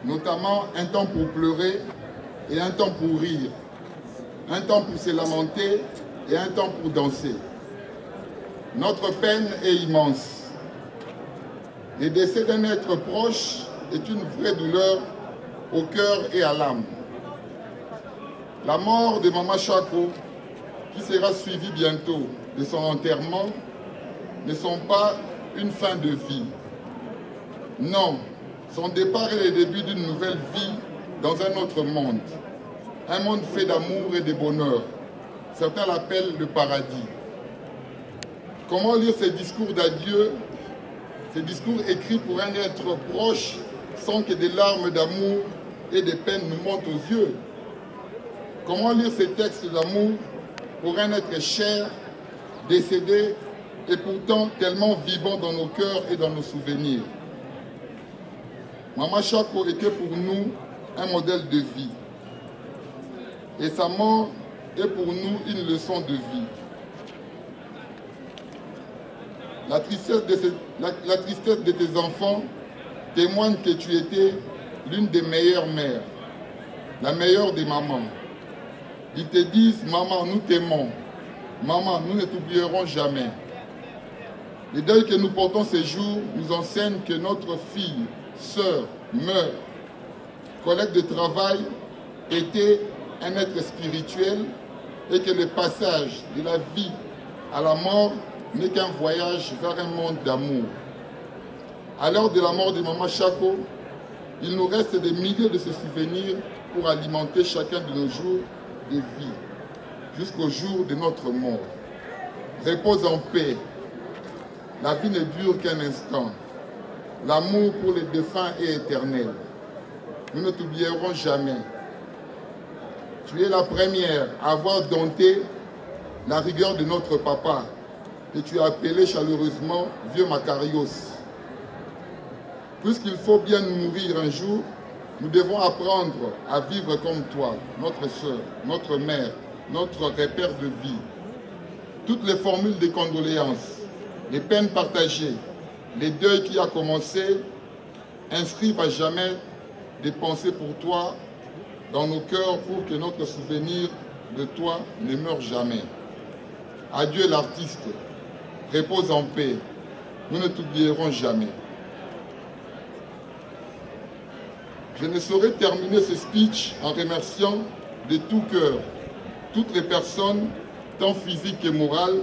Notamment un temps pour pleurer et un temps pour rire, un temps pour se lamenter et un temps pour danser. Notre peine est immense. Le décès d'un être proche est une vraie douleur au cœur et à l'âme. La mort de Mama Chako, qui sera suivie bientôt de son enterrement, ne sont pas une fin de vie. Non, son départ est le début d'une nouvelle vie dans un autre monde. Un monde fait d'amour et de bonheur. Certains l'appellent le paradis. Comment lire ces discours d'adieu, ces discours écrits pour un être proche, sans que des larmes d'amour et de peine nous montent aux yeux? Comment lire ces textes d'amour pour un être cher, décédé et pourtant tellement vivant dans nos cœurs et dans nos souvenirs? Mama Chako était pour nous un modèle de vie. Et sa mort est pour nous une leçon de vie. La tristesse de tes enfants témoigne que tu étais l'une des meilleures mères, la meilleure des mamans. Ils te disent, maman, nous t'aimons. Maman, nous ne t'oublierons jamais. Le deuil que nous portons ces jours nous enseigne que notre fille, sœur, meurt. Collègue de travail était un être spirituel et que le passage de la vie à la mort n'est qu'un voyage vers un monde d'amour. À l'heure de la mort de Mama Chako, il nous reste des milliers de ces souvenirs pour alimenter chacun de nos jours de vie, jusqu'au jour de notre mort. Repose en paix. La vie ne dure qu'un instant. L'amour pour les défunts est éternel. Nous ne t'oublierons jamais. Tu es la première à avoir dompté la rigueur de notre papa que tu as appelé chaleureusement Vieux Macarios. Puisqu'il faut bien mourir un jour, nous devons apprendre à vivre comme toi, notre sœur, notre mère, notre repère de vie. Toutes les formules de condoléances, les peines partagées, les deuils qui a commencé, inscrivent à jamais des pensées pour toi dans nos cœurs pour que notre souvenir de toi ne meure jamais. Adieu l'artiste, repose en paix, nous ne t'oublierons jamais. Je ne saurais terminer ce speech en remerciant de tout cœur toutes les personnes, tant physiques que morales,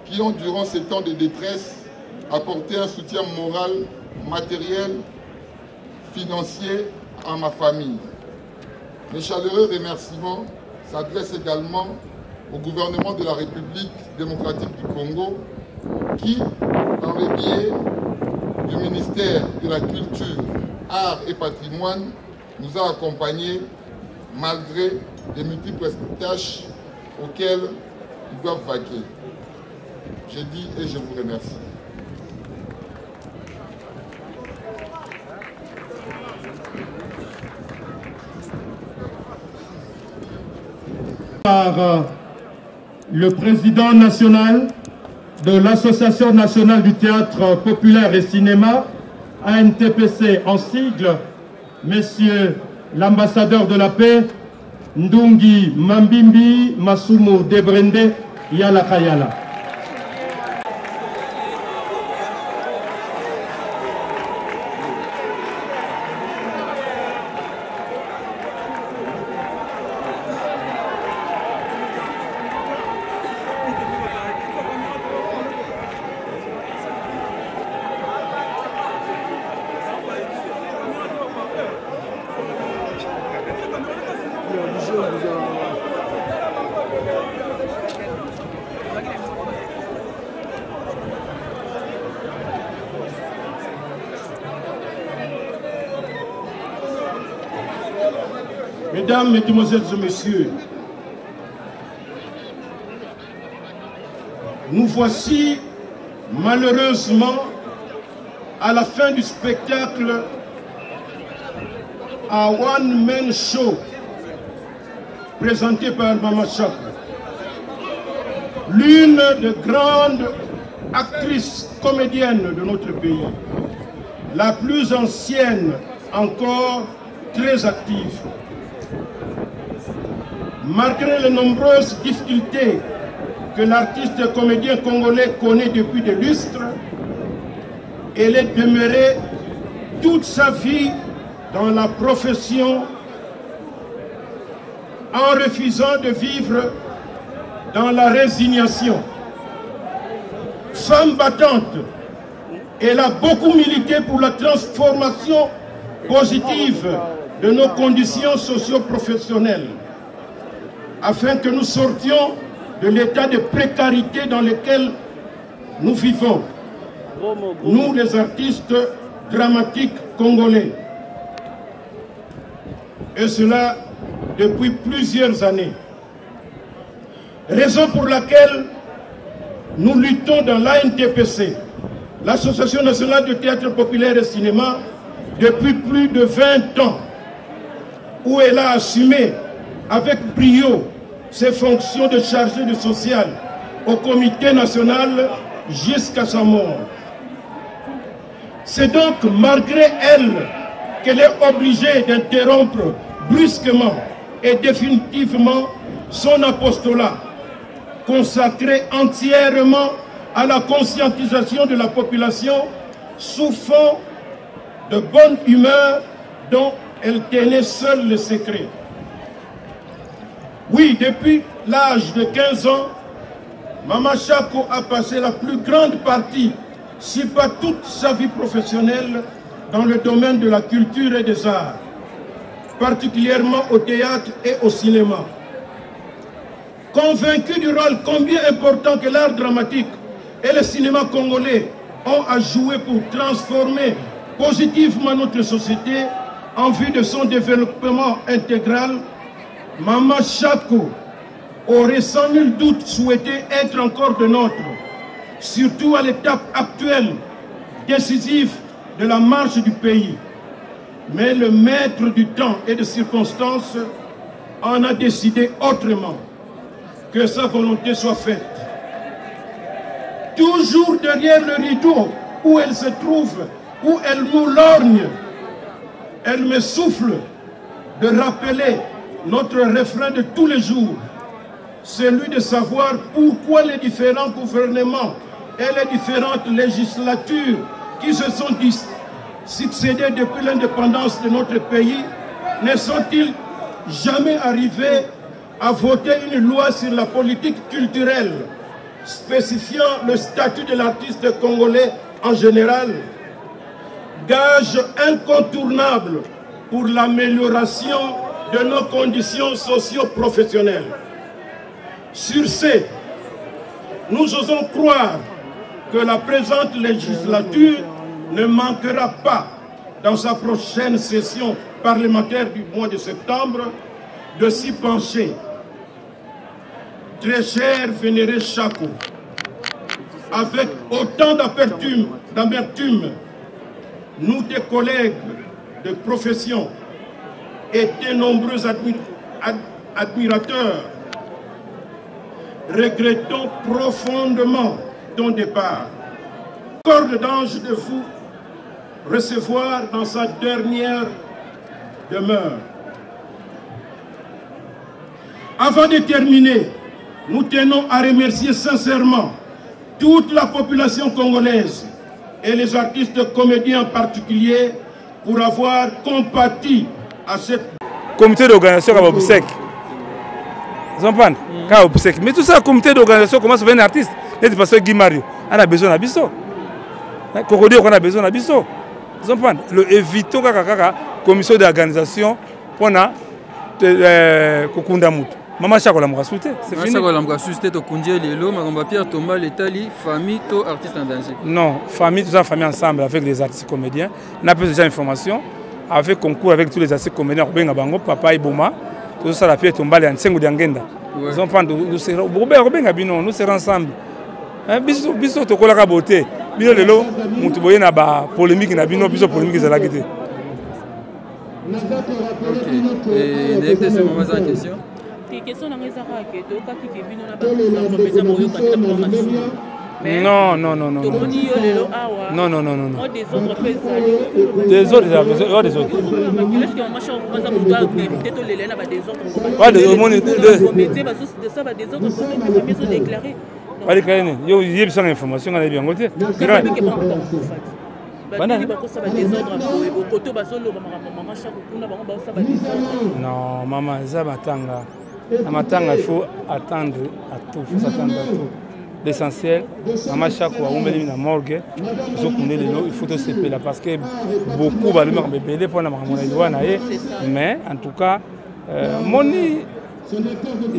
qui ont durant ces temps de détresse apporté un soutien moral, matériel, financier à ma famille. Mes chaleureux remerciements s'adressent également au gouvernement de la République démocratique du Congo qui, par le biais du ministère de la Culture, Arts et Patrimoine, nous a accompagnés malgré les multiples tâches auxquelles ils doivent vaquer. Je dis et je vous remercie. Par le président national de l'Association nationale du théâtre populaire et cinéma, ANTPC en sigle, Monsieur l'ambassadeur de la paix, Ndungi Mambimbi Masumu Debrende Yala Kayala. Mesdames, Mesdemoiselles et Messieurs, nous voici malheureusement à la fin du spectacle à One Man Show présenté par Mama Chaco, l'une des grandes actrices comédiennes de notre pays, la plus ancienne encore très active. Malgré les nombreuses difficultés que l'artiste comédien congolais connaît depuis des lustres, elle est demeurée toute sa vie dans la profession en refusant de vivre dans la résignation. Femme battante, elle a beaucoup milité pour la transformation positive de nos conditions socio-professionnelles, afin que nous sortions de l'état de précarité dans lequel nous vivons, nous les artistes dramatiques congolais. Et cela depuis plusieurs années. Raison pour laquelle nous luttons dans l'ANTPC, l'Association nationale de théâtre populaire et cinéma, depuis plus de 20 ans, où elle a assumé avec brio ses fonctions de chargée de social au comité national jusqu'à sa mort. C'est donc malgré elle qu'elle est obligée d'interrompre brusquement et définitivement son apostolat, consacré entièrement à la conscientisation de la population sous fond de bonne humeur dont elle tenait seule le secret. Oui, depuis l'âge de 15 ans, Mama Chaco a passé la plus grande partie, si pas toute sa vie professionnelle, dans le domaine de la culture et des arts, particulièrement au théâtre et au cinéma. Convaincu du rôle combien important que l'art dramatique et le cinéma congolais ont à jouer pour transformer positivement notre société en vue de son développement intégral, Mama Chaco aurait sans nul doute souhaité être encore de nôtre, surtout à l'étape actuelle, décisive de la marche du pays. Mais le maître du temps et des circonstances en a décidé autrement, que sa volonté soit faite. Toujours derrière le rideau où elle se trouve, où elle nous lorgne, elle me souffle de rappeler notre refrain de tous les jours, celui de savoir pourquoi les différents gouvernements et les différentes législatures qui se sont succédées depuis l'indépendance de notre pays ne sont-ils jamais arrivés à voter une loi sur la politique culturelle spécifiant le statut de l'artiste congolais en général, gage incontournable pour l'amélioration de nos conditions socio-professionnelles. Sur ce, nous osons croire que la présente législature ne manquera pas, dans sa prochaine session parlementaire du mois de septembre, de s'y pencher. Très cher vénéré Chako, avec autant d'amertume, nous, tes collègues de profession et tes nombreux admirateurs, regrettons profondément ton départ. Corde d'ange de vous recevoir dans sa dernière demeure. Avant de terminer, nous tenons à remercier sincèrement toute la population congolaise et les artistes comédiens en particulier pour avoir compati à cette... Comité d'organisation comme Obsec. Vous comprenez? Mais tout ça, comité d'organisation commence à faire un artiste. Et parce que Guy Mario, on a besoin d'Abisso. Cocodé, on a besoin d'Abisso. Vous comprenez? Évitons la commission d'organisation pour Kokunda Moutou. Maman Chako la m'a souhaité. C'est fini. Chako la m'a souhaité to Kundie Lelo, Magamba Pierre Tomba Letali, famille to artiste en danger. Non, famille, tout ça, famille ensemble avec les artistes comédiens. On a déjà information avec concours avec tous les artistes comédiens. Benga Bango, Papa Iboma, tout ça la Pierre Tomba et Ansengo Diangenda. Nous serons ensemble. Biso to kola ka beauté. Bino lelo mutu boye na ba polémique na bino biso polémique za la guité. OK. Et n'était ce moment la question. Non. Non. Des autres. Non, maman, il faut attendre à tout. L'essentiel, maman Chako a ouvert la morgue, il faut se payer parce que beaucoup de gens bébé pour mais en tout cas,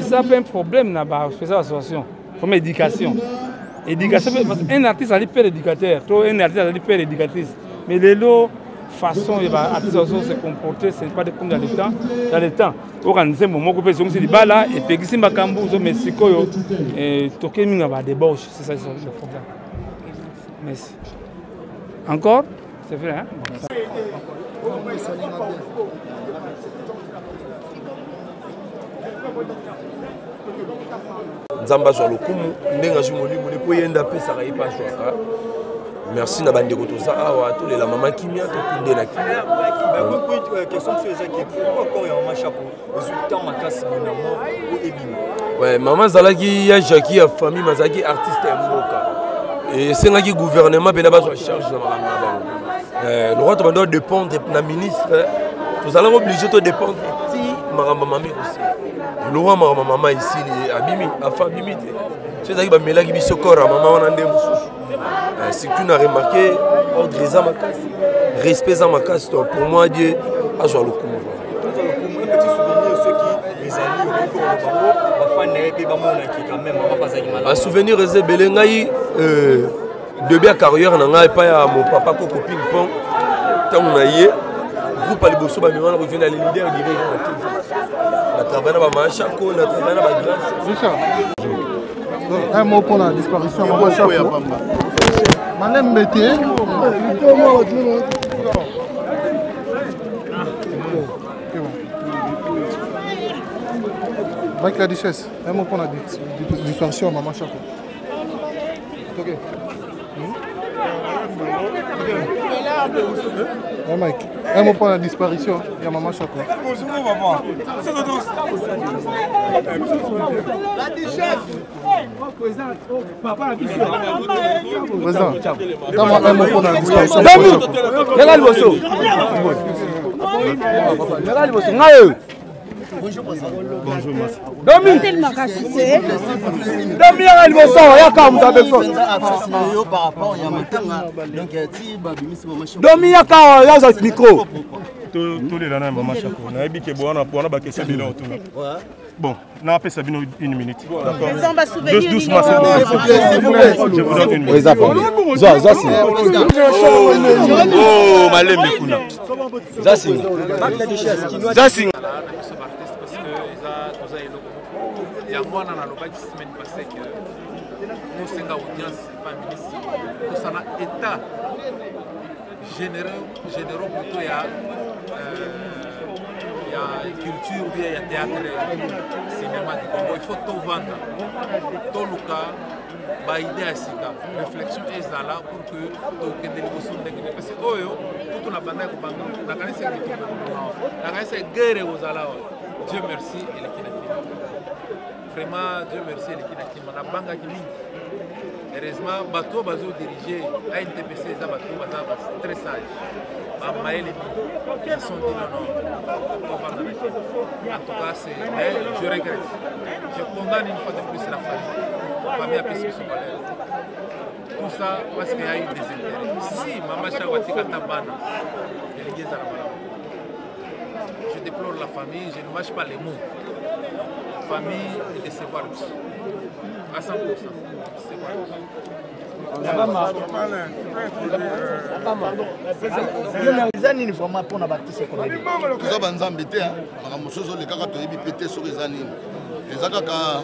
ça a un problème dans l'association, comme éducation. Éducation, parce qu'un artiste a père éducateur, un artiste a père éducatrice. Mais les lots, façon les artistes se comporter, ce n'est pas comme dans le temps. Dans le temps, organiser mon mot coupé sur le bala et puis si ma cambo au Mexico et toquer mina va débauche, c'est ça le problème. Merci. Encore, c'est vrai hein. Nzamba sur le coup, n'enga jumoli moli pour yenda pesa ka ipa choka. Merci na bande kotoza awa tous les la maman kimia to kunde na kimia. Question sur ça qui pourquoi encore ya maman Chako résultat makasi na mort ou ebima. Ouais, maman zalaki ya Jackie ya famille mazaki artiste mboka. Et c'est là qui gouvernement bena ba charge na maman. Le roi doit dépendre na ministre. Nous allons obliger de dépendre ti maman mamie aussi. Le roi maman ici abimi afa abimi. C'est ça qui va mêler qui biso corps maman on ande mususu. Si tu n'as remarqué, ordre les amakas, respect les amakas, pour moi, Dieu a joué le coup. Un souvenir, c'est Belengaï, de bien carrière, n'a pas mon papa Coco Ping Pong, tant on a eu, groupe à l'Ibosso, bah, maintenant, on revient à les leaders du réseau. On travaille dans ma Chaco, on travaille dans ma grâce. Un mot pour la disparition de Maman Chaco. Madame Bété. Mike la Duchesse, un mot pour la disparition de Maman Chaco. Ok. Mike, un mot pour la disparition de Maman Chaco. La Duchesse. Président, donne-moi un mot pour la disparition. Regarde le bosso. Regarde le bosso. Bonjour, Domi. Domi, regarde le bosso. Regarde comme ça avec toi. Domi, regarde le micro. Tous les lana Maman Chaco. On a dit que bon, on a pas question de l'autre. Bon, on a appelé Sabino une minute. D'accord. Doucement, s'il vous plaît. Je vous donne une minute. Oh, Malem Bekuna. Zasing. Zasing. Il y a moi dans la semaine passée que nous sommes en audience féministe. Nous sommes en état généraux plutôt il y a culture, il y a théâtre, cinéma du Congo. Il faut tout vendre. Tout le cas, idée à Sika. Réflexion est là pour que tout le monde parce que tout la bande Dieu merci, il est vraiment, Dieu merci, il est la banque qui heureusement, bateau bazo dirigé à NTPC, les bateaux très sages. Ils sont dit non. En tout cas, je regrette. Je condamne une fois de plus la famille. La famille a payé son valeur. Tout ça parce qu'il y a eu des intérêts. Si Maman Chaco a dit je déplore la famille, je ne mâche pas les mots. La famille est décevoir aussi. À 100%. Toza banzambe te makambo mosusu olekaka toyebi pete soki eza nini eza kaka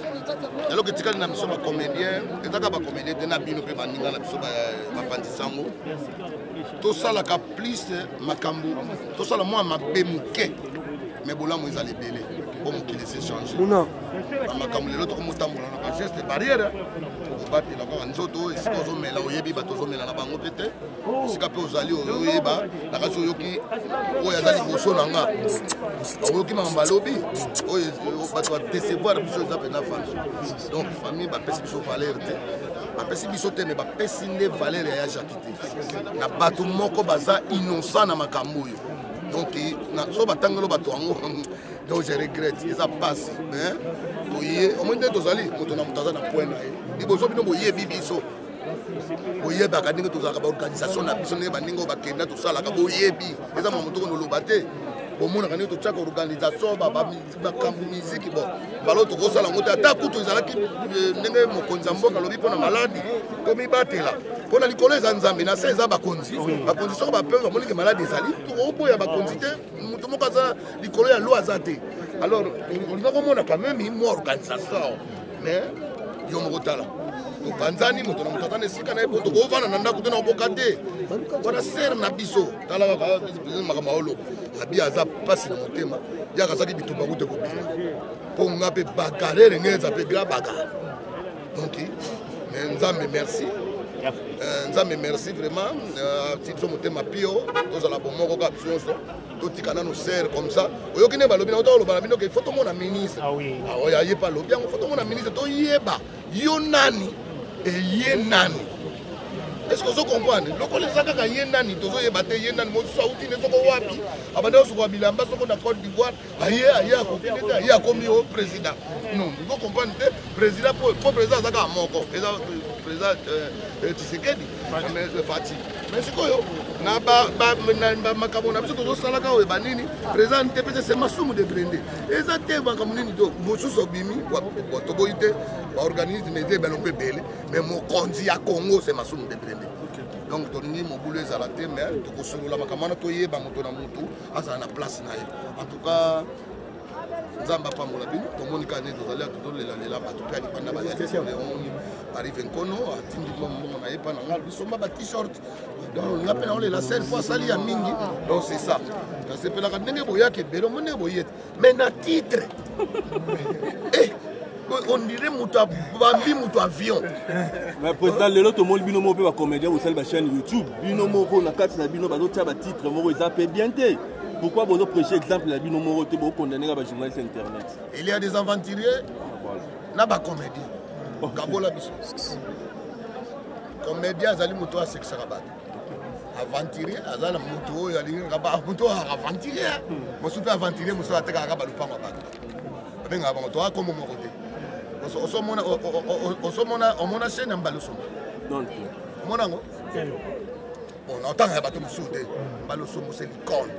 eloko etikali na biso bacomédien eza kaka bacomédien te na bino mpe baninga na biso bapandisango tosalaka plus makambo tosala mwa mabe moke me bolamu ezala ebele mpo mokili s'échange makambo lelo tokomotambola na bageste barrière obatela kaka nzoto esika ozomela oyebi bato ozomela na bango mpe te esika mpe ozali oyeba na kasi oyoki oyo aza liboso na nga oyoki makambo alobi oyo bato badecevoir biso eza mpena famille donc famille bapesi biso valeur te bapesi biso te me bapesi nde valeur ya jaki te na bato moko baza innocent na makambo oyo donc so batangelo bato yango donc je regrette eza pasi boye omoi nde tozali moto na moto aza na point na ye liboso bino boyebi biso boyebaka ndenge tozalaka baorganisation na biso ndenge baninga oyo bakenda tosalaka boyebi eza mwa moto konoloba te bomonaka ndenge totiaka organisation bakambo miziki bon balo tokosala yango te ata kutu ezalaki ndenge mokonzi ya mboka alobi mpo na maladi tomibatela mpo na likolo eza nzambe na se eza bakonzi bakonzi soko bapeuse bamonike maladi ezali tokoboya bakonzi te moto moko aza likolo ya lo aza te alors olinga komona quand même mo organisation mais yo moko tala topanzani moto na moto aza na esika na ye po tokovanda na ndako te na koboka te wana sere na biso tala kaka makambo oloba abi aza mpasi na motema yaka azaki bitumba kute kobima mpo nga mpe bagalere nge eza mpe gra bagale donc mais nzambe merci nzambe merci vraiment ti biso motema pio tozala bomoko kaka biso nyonso totika nano sere comme ça oyoki nde balobi na oloba na bino ke fo tomona ministre oyo ayepa alobi yango fo tomona ministre toyeba yo nani eye nani est-ce que vous comprenez? Lorsque les gens qui ont nani, tous les batailles y nani, mosu sauti ne sont pas wapi. Abandon sur Wabilamba, sur la Côte d'Ivoire, ailleurs copie d'État, ailleurs commis au président. Non, vous comprenez? Président pour président Zaka Moko, président Tshisekedi, mais Fati. Mais c'est quoi yo? Na ba makabo na biso to salaka o banini, président TPC c'est masumu de Brende. Ezate ba kamunini do, mosu sobimi, wa to boite, ba organise des médias ben on peut belé, mais mon konzi ya Congo c'est masumu de Brende. Donc tolingi mobulu ezala te mais tokosolola makambo wana toyeba moto na moto azala na place na ye. En tout cas nzamba pambola bino tomoni ka ne tozali tozolela bato mpe alipanda baomoni arrive nkono atindi mbongo na ye mpa na ngai bisomba ba t-shirt donc nga mpe naolela sel po asali ya mingi donc c'est ça nasepelaka ndenge boyaki ebele omo ndenge boyete mais na titre on dirait moto bambi moto avion. Mais président lelo to moni bino mo pe ba comédien au la chaîne YouTube bino moko na kati na bino ba do tia ba titre moko eza pe bien te. Pourquoi vous prêchez exemple la bino moko te bo condamner ba journaliste internet? Il y a des aventuriers na ba comédien. Kabola biso. Comédien azali moto a sexe rabat. Aventurier azala moto oyo ali ngaba moto aventurier. Mo super aventurier mo so ateka ka ba lupango ba. Benga ba moto a comme mo côté. Omona chaîne mbaloso. Non. Monango. On entend ya bato musude. Mbaloso mo c'est l'icône.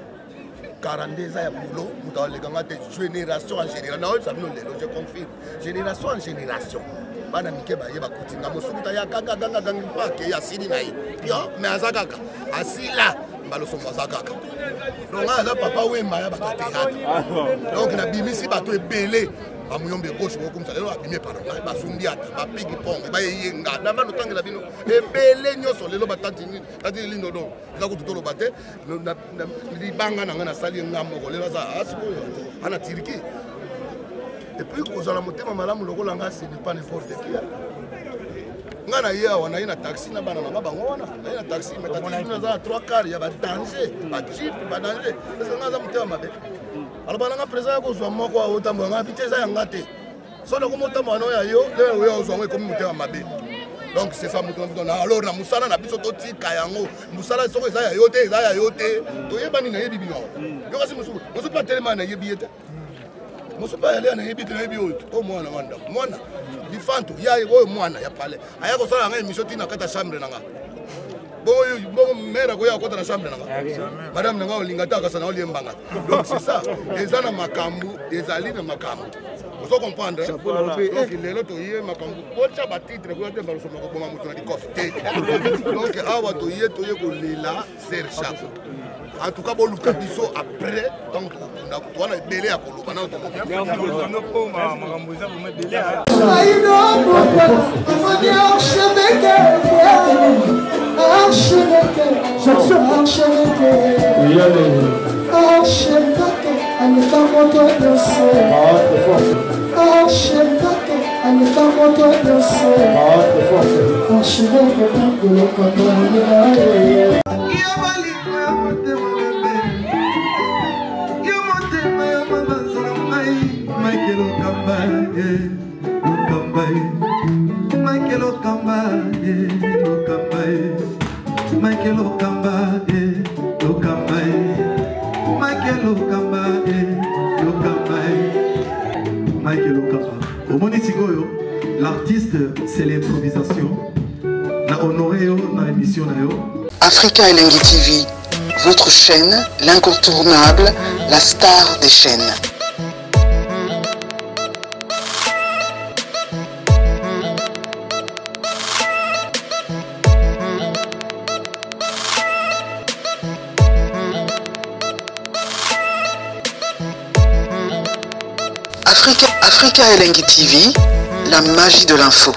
42 ans ya boulot, muta le ganga de génération en génération. Non, ça nous le je confirme. Génération en génération. Bana mike ba yeba kutinga mosukuta ya ganga pa ke ya sini na yi. Yo, mais azakaka. Asila mbaloso mo azakaka. Donc là papa wemba ya bato théâtre. Donc na bimisi bato ebele. Amuyombe gauche comme ça lelo abimé par là ba sumbiata ba pigi pong ba yenga na mano tangela bino ebele nyoso lelo batati lindo do za kututolo bate na libanga na ngana sali ngamoko lelo za asiko ana tiriki et puis ko zala motema malamu lokola nga c'est pas n'importe qui ngana ya wana ina taxi na bana na bango wana na taxi mais taxi na za 3 quarts ya ba danger ba jeep ba danger ça nga za motema mabe. Alors balanga président ko zwa moko otambo nga biteza yanga te so na ko motambo no ya yo le yo zwa ko mutema mabe. Donc c'est ça muto na alors na musala na biso to tika yango musala soko eza ya yote to yebani na yebi bino yo kasi musu pa tellement na yebi yete musu pa yale na yebi te na yebi yote o mwana wanda mwana bifanto ya yo mwana ya pale aya ko sala nga emission tina kata chambre nanga bon mère ko ya ko na chambre nanga madame nanga olingata ka sana oliembanga. Donc c'est ça ezana makambu ezali na makambu vous comprendre donc lelo to yé makambu pocha ba titre ko te baloso mako boma mutu na dikote donc awa to yé ko lela sercha en tout cas bon luka biso après donc na ko na belé ya ko luka na to ko makambu za bo belé L'artiste, c'est l'improvisation. La honoré dans l'émission. Africa Elengi TV, votre chaîne, l'incontournable, la star des chaînes. Africa Elengi TV, la magie de l'info.